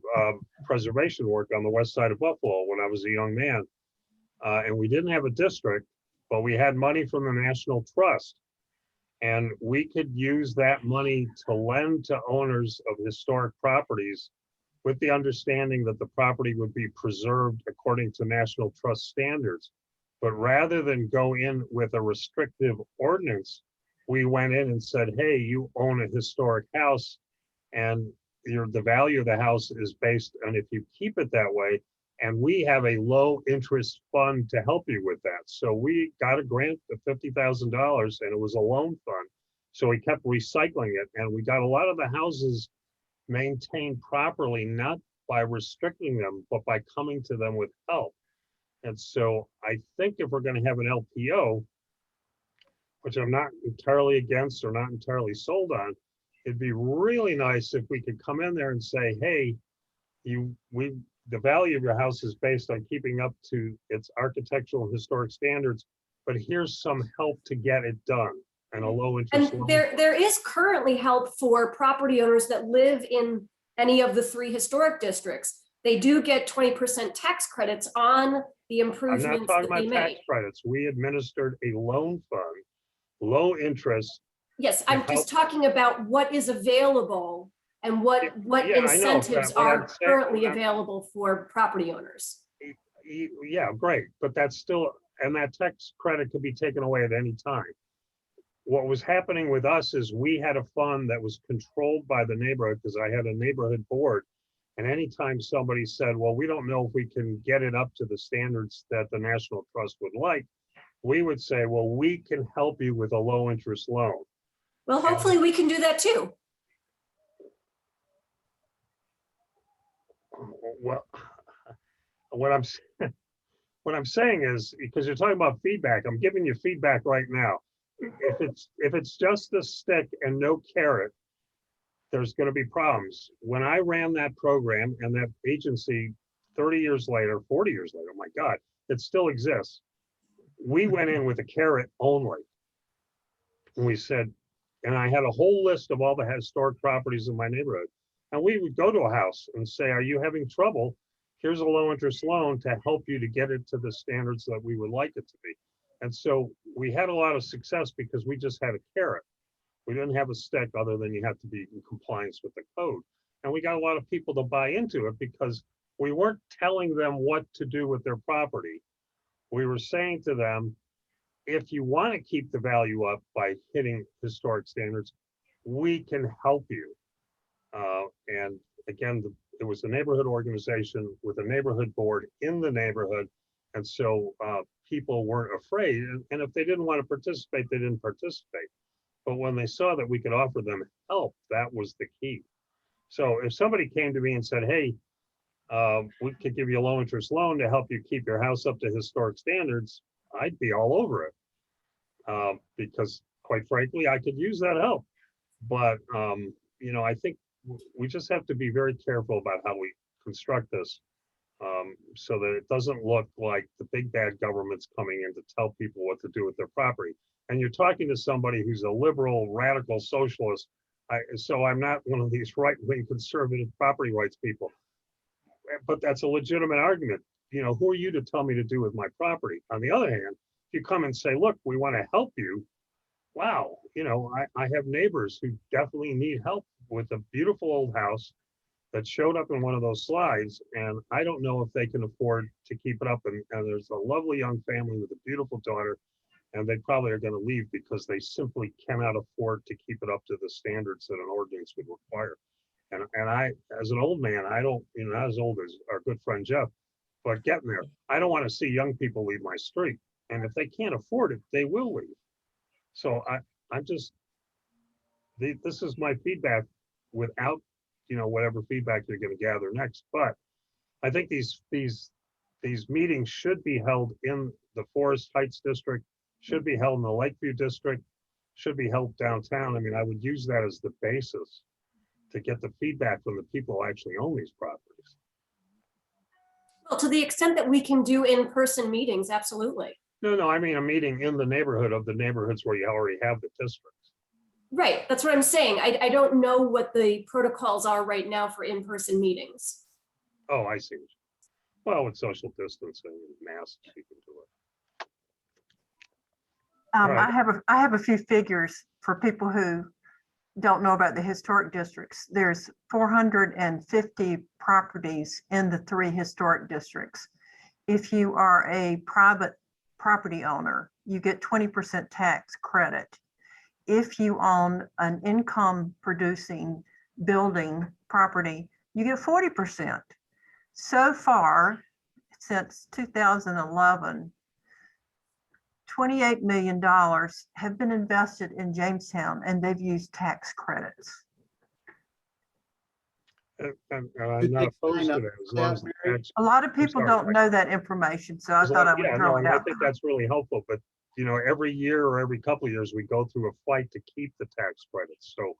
preservation work on the west side of Buffalo when I was a young man. And we didn't have a district, but we had money from the National Trust. And we could use that money to lend to owners of historic properties with the understanding that the property would be preserved according to National Trust standards. But rather than go in with a restrictive ordinance, we went in and said, hey, you own a historic house and the value of the house is based on if you keep it that way. And we have a low interest fund to help you with that. So we got a grant of $50,000 and it was a loan fund. So we kept recycling it and we got a lot of the houses maintained properly, not by restricting them, but by coming to them with help. And so I think if we're going to have an LPO, which I'm not entirely against or not entirely sold on, it'd be really nice if we could come in there and say, hey, the value of your house is based on keeping up to its architectural and historic standards, but here's some help to get it done and a low interest And loan. there is currently help for property owners that live in any of the 3 historic districts. They do get 20% tax credits on the I'm improvements not talking that they about tax make. credits. We administered a loan fund, low interest, Yes, I'm just talking about what is available and what Yeah, I know, but incentives what I'm are saying- currently available for property owners. Yeah, great, but that's still, and that tax credit could be taken away at any time. What was happening with us is we had a fund that was controlled by the neighborhood, because I had a neighborhood board. And anytime somebody said, well, we don't know if we can get it up to the standards that the National Trust would like, we would say, well, we can help you with a low interest loan. Well, hopefully we can do that too. Well, what I'm what I'm saying is, because you're talking about feedback, I'm giving you feedback right now. If it's just the stick and no carrot, there's going to be problems. When I ran that program and that agency 30 years later, 40 years later, oh my God, it still exists. We went in with a carrot only. And we said, and I had a whole list of all the historic properties in my neighborhood. And we would go to a house and say, are you having trouble? Here's a low interest loan to help you to get it to the standards that we would like it to be. And so we had a lot of success because we just had a carrot. We didn't have a stick other than you have to be in compliance with the code. And we got a lot of people to buy into it because we weren't telling them what to do with their property. We were saying to them, if you want to keep the value up by hitting historic standards, we can help you. And again, it was a neighborhood organization with a neighborhood board in the neighborhood. And so people weren't afraid. And if they didn't want to participate, they didn't participate. But when they saw that we could offer them help, that was the key. So if somebody came to me and said, hey, we could give you a low interest loan to help you keep your house up to historic standards, I'd be all over it. Because quite frankly, I could use that help. But, you know, I think we just have to be very careful about how we construct this so that it doesn't look like the big bad government's coming in to tell people what to do with their property. And you're talking to somebody who's a liberal, radical socialist. So I'm not one of these right-wing conservative property rights people. But that's a legitimate argument. You know, who are you to tell me to do with my property? On the other hand, if you come and say, look, we want to help you. Wow, you know, I have neighbors who definitely need help with a beautiful old house that showed up in one of those slides, and I don't know if they can afford to keep it up. And there's a lovely young family with a beautiful daughter, and they probably are going to leave because they simply cannot afford to keep it up to the standards that an ordinance would require. And I, as an old man, I don't, you know, not as old as our good friend Jeff, but getting there, I don't want to see young people leave my street. And if they can't afford it, they will leave. So I'm just, this is my feedback without, you know, whatever feedback you're going to gather next. But I think these meetings should be held in the Forest Heights district, should be held in the Lakeview district, should be held downtown. I mean, I would use that as the basis to get the feedback from the people who actually own these properties. Well, to the extent that we can do in-person meetings, absolutely. No, I mean a meeting in the neighborhood of the neighborhoods where you already have the districts. Right, that's what I'm saying. I don't know what the protocols are right now for in-person meetings. Oh, I see. Well, with social distancing and masks, you can do it. Right. I have a few figures for people who don't know about the historic districts. There's 450 properties in the 3 historic districts. If you are a private property owner, you get 20% tax credit. If you own an income producing building property, you get 40%. So far, since 2011, $28 million have been invested in Jamestown, and they've used tax credits. And I'm not opposed to that as long as the tax. A lot of people don't know that information, so I thought I would throw it and I out. think that's really helpful. But you know, every year or every couple of years, we go through a fight to keep the tax credits. So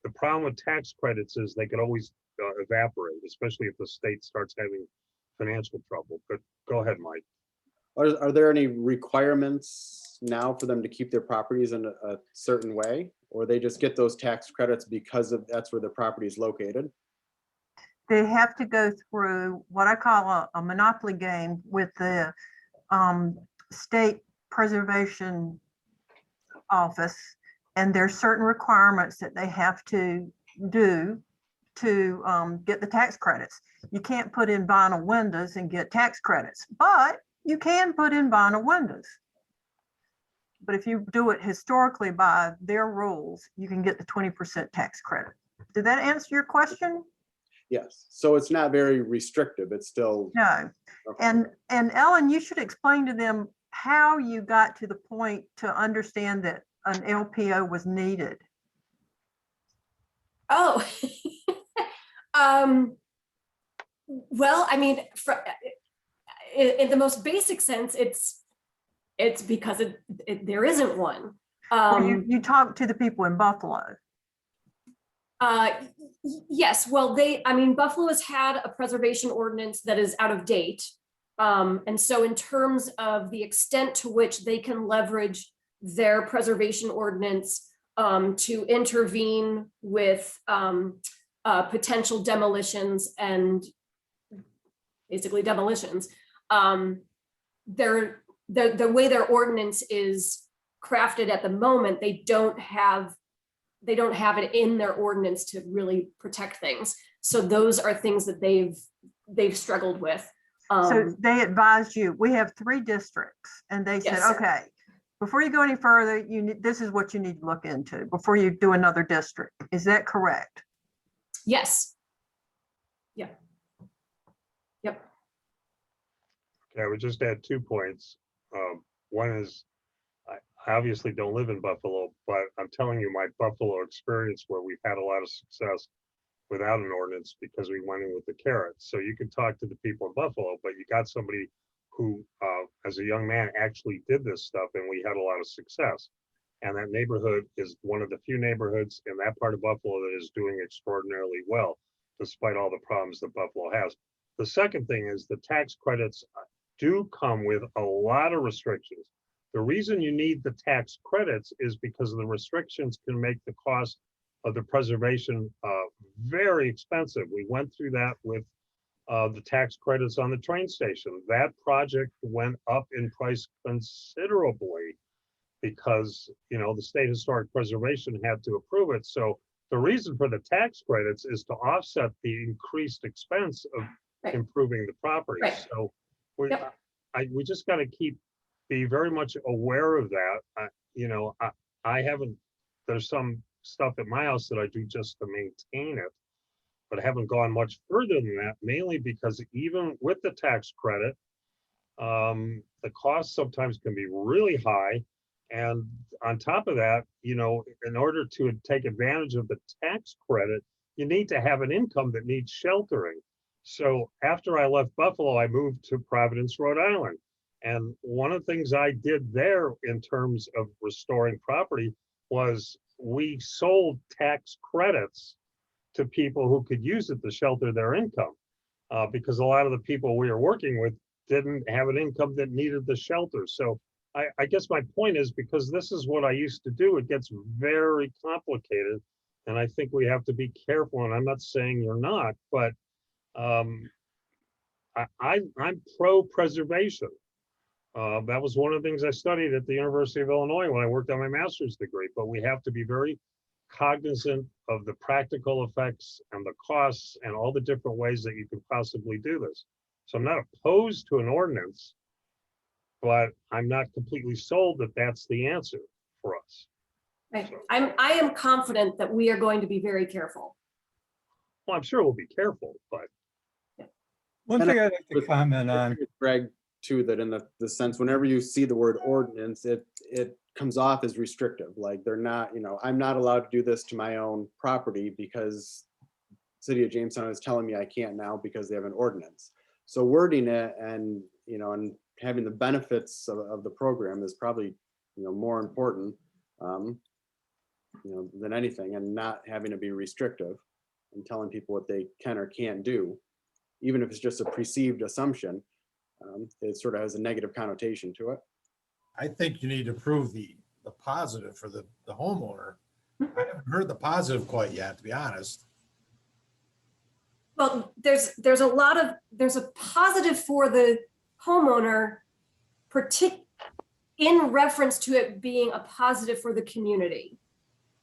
the problem with tax credits is they could always evaporate, especially if the state starts having financial trouble. But go ahead, Mike. Are there any requirements now for them to keep their properties in a certain way, or they just get those tax credits because that's where their property is located? They have to go through what I call a monopoly game with the state preservation office, And there's certain requirements that they have to do to get the tax credits. You can't put in vinyl windows and get tax credits, but you can put in vinyl windows. But if you do it historically by their rules, you can get the 20% tax credit. Did that answer your question? Yes, so it's not very restrictive, it's still. No. Okay. And Ellen, you should explain to them how you got to the point to understand that an LPO was needed. Oh, well, I mean, in the most basic sense, it's because there isn't one. You talked to the people in Buffalo. Yes, well, I mean, Buffalo has had a preservation ordinance that is out of date. And so in terms of the extent to which they can leverage their preservation ordinance to intervene with potential demolitions and basically demolitions, the way their ordinance is crafted at the moment, they don't have it in their ordinance to really protect things. So those are things that they've struggled with. So they advised you, we have 3 districts, and they said, Yes. okay, before you go any further, this is what you need to look into before you do another district. Is that correct? Yes. Yeah. Yep. Okay, I would just add 2 points. One is, I obviously don't live in Buffalo, but I'm telling you my Buffalo experience where we've had a lot of success without an ordinance because we went in with the carrots. So you can talk to the people in Buffalo, but you got somebody who, as a young man, actually did this stuff, and we had a lot of success. And that neighborhood is one of the few neighborhoods in that part of Buffalo that is doing extraordinarily well, despite all the problems that Buffalo has. The second thing is the tax credits do come with a lot of restrictions. The reason you need the tax credits is because the restrictions can make the cost of the preservation very expensive. We went through that with the tax credits on the train station. That project went up in price considerably because, you know, the State Historic Preservation had to approve it. So the reason for the tax credits is to offset the increased expense of improving the property. Right. So we, Yep. we just got to be very much aware of that. I haven't, there's some stuff at my house that I do just to maintain it, but I haven't gone much further than that, mainly because even with the tax credit, the cost sometimes can be really high. And on top of that, you know, in order to take advantage of the tax credit, you need to have an income that needs sheltering. So after I left Buffalo, I moved to Providence, Rhode Island. And one of the things I did there in terms of restoring property was we sold tax credits to people who could use it to shelter their income. Because a lot of the people we were working with didn't have an income that needed the shelter. So I guess my point is, because this is what I used to do, it gets very complicated. And I think we have to be careful. And I'm not saying you're not, but I'm pro-preservation. That was one of the things I studied at the University of Illinois when I worked on my master's degree. But we have to be very cognizant of the practical effects and the costs and all the different ways that you could possibly do this. So I'm not opposed to an ordinance, but I'm not completely sold that that's the answer for us. Right. I am confident that we are going to be very careful. Well, I'm sure we'll be careful, but One And thing I'd like to comment I on, agree with Greg too, that in the sense, whenever you see the word ordinance, it comes off as restrictive. Like they're not, you know, I'm not allowed to do this to my own property because City of Jamestown is telling me I can't now because they have an ordinance. So wording it and, you know, and having the benefits of the program is probably, you know, more important, you know, than anything, and not having to be restrictive and telling people what they can or can't do, even if it's just a perceived assumption. It sort of has a negative connotation to it. I think you need to prove the positive for the homeowner. I haven't heard the positive quite yet, to be honest. Well, there's a positive for the homeowner, in reference to it being a positive for the community.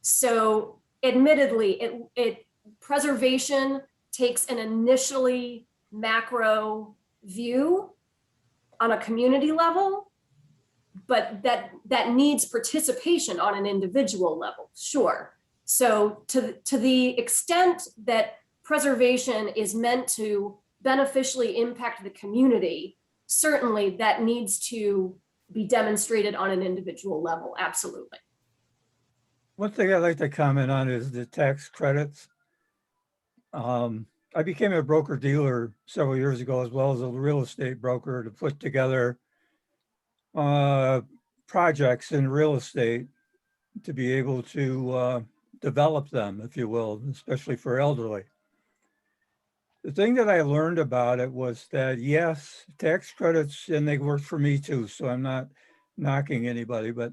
So admittedly, preservation takes an initially macro view on a community level, but that needs participation on an individual level, sure. So to the extent that preservation is meant to beneficially impact the community, certainly that needs to be demonstrated on an individual level, absolutely. One thing I'd like to comment on is the tax credits. I became a broker dealer several years ago, as well as a real estate broker, to put together projects in real estate to be able to develop them, if you will, especially for elderly. The thing that I learned about it was that, yes, tax credits, and they work for me too, so I'm not knocking anybody, but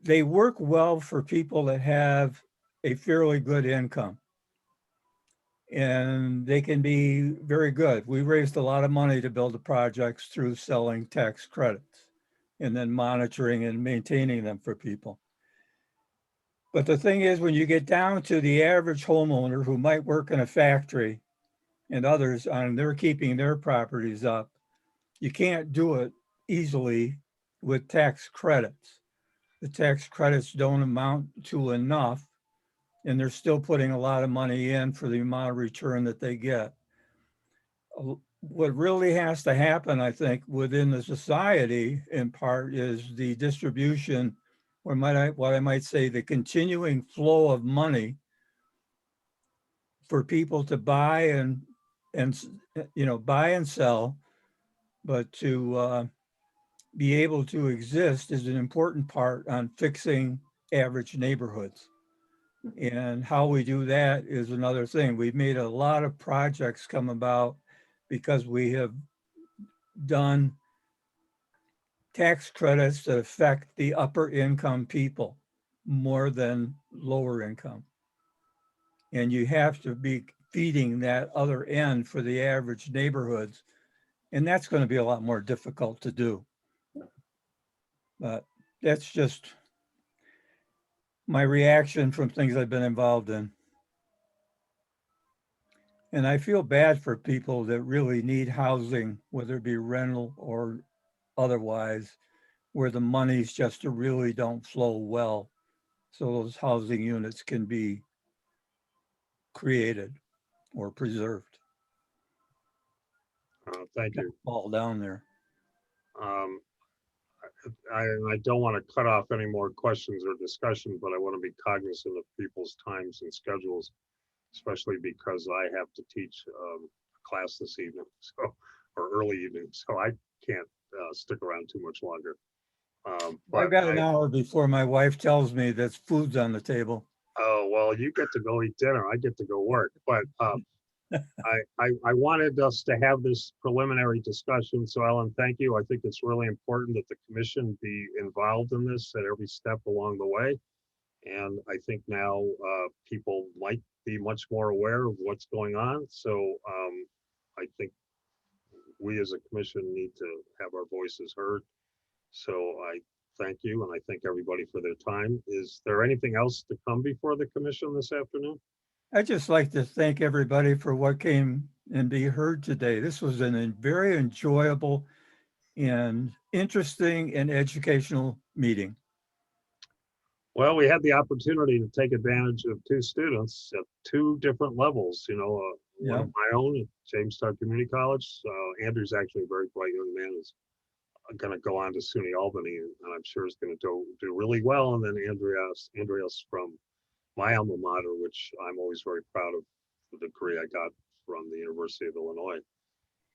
they work well for people that have a fairly good income. And they can be very good. We raised a lot of money to build the projects through selling tax credits and then monitoring and maintaining them for people. But the thing is, when you get down to the average homeowner who might work in a factory and others, and they're keeping their properties up, you can't do it easily with tax credits. The tax credits don't amount to enough, and they're still putting a lot of money in for the amount of return that they get. What really has to happen, I think, within the society in part is the distribution, or what I might say, the continuing flow of money for people to buy and buy and sell, but to be able to exist is an important part on fixing average neighborhoods. And how we do that is another thing. We've made a lot of projects come about because we have done tax credits that affect the upper income people more than lower income. And you have to be feeding that other end for the average neighborhoods. And that's going to be a lot more difficult to do. But that's just my reaction from things I've been involved in. And I feel bad for people that really need housing, whether it be rental or otherwise, where the monies just really don't flow well. So those housing units can be created or preserved. Thank you. All down there. I don't want to cut off any more questions or discussion, but I want to be cognizant of people's times and schedules, especially because I have to teach a class this evening, or early evening, so I can't stick around too much longer. I've got an hour before my wife tells me that food's on the table. Oh, well, you get to go eat dinner. I get to go work. But I wanted us to have this preliminary discussion. So Ellen, thank you. I think it's really important that the commission be involved in this at every step along the way. And I think now people might be much more aware of what's going on. So I think we as a commission need to have our voices heard. So I thank you, and I thank everybody for their time. Is there anything else to come before the commission this afternoon? I'd just like to thank everybody for what came and be heard today. This was a very enjoyable and interesting and educational meeting. Well, we had the opportunity to take advantage of two students at two different levels, one of my own at Jamestown Community College. Andrew's actually a very bright young man who's going to go on to SUNY Albany, and I'm sure is going to do really well. And then Andreas from my alma mater, which I'm always very proud of the degree I got from the University of Illinois.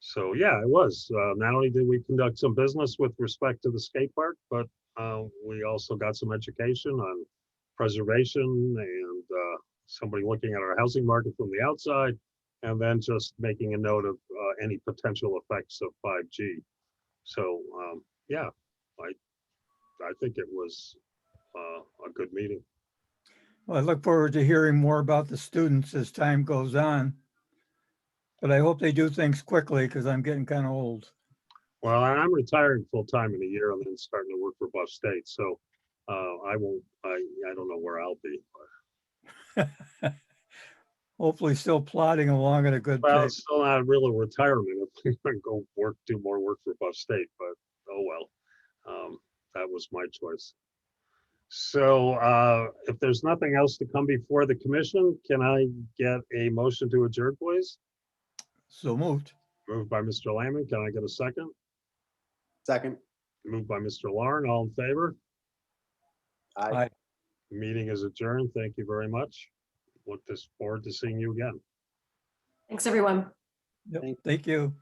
So yeah, it was. Not only did we conduct some business with respect to the skate park, but we also got some education on preservation and somebody looking at our housing market from the outside, and then just making a note of any potential effects of 5G. So yeah, I think it was a good meeting. Well, I look forward to hearing more about the students as time goes on. But I hope they do things quickly because I'm getting kind of old. Well, I'm retiring full time in a year and then starting to work for Buff State. So I don't know where I'll be. But, Hopefully still plodding along at a good well, pace. it's still not really retirement. If I go do more work for Buff State, but oh well. That was my choice. So if there's nothing else to come before the commission, can I get a motion to adjourn, please? So moved. Moved by Mr. Lamon. Can I get a second? Second. Moved by Mr. Lauren. All in favor? Aye. Aye. Meeting is adjourned. Thank you very much. Look forward to seeing you again. Thanks, everyone. Yep. Thank you.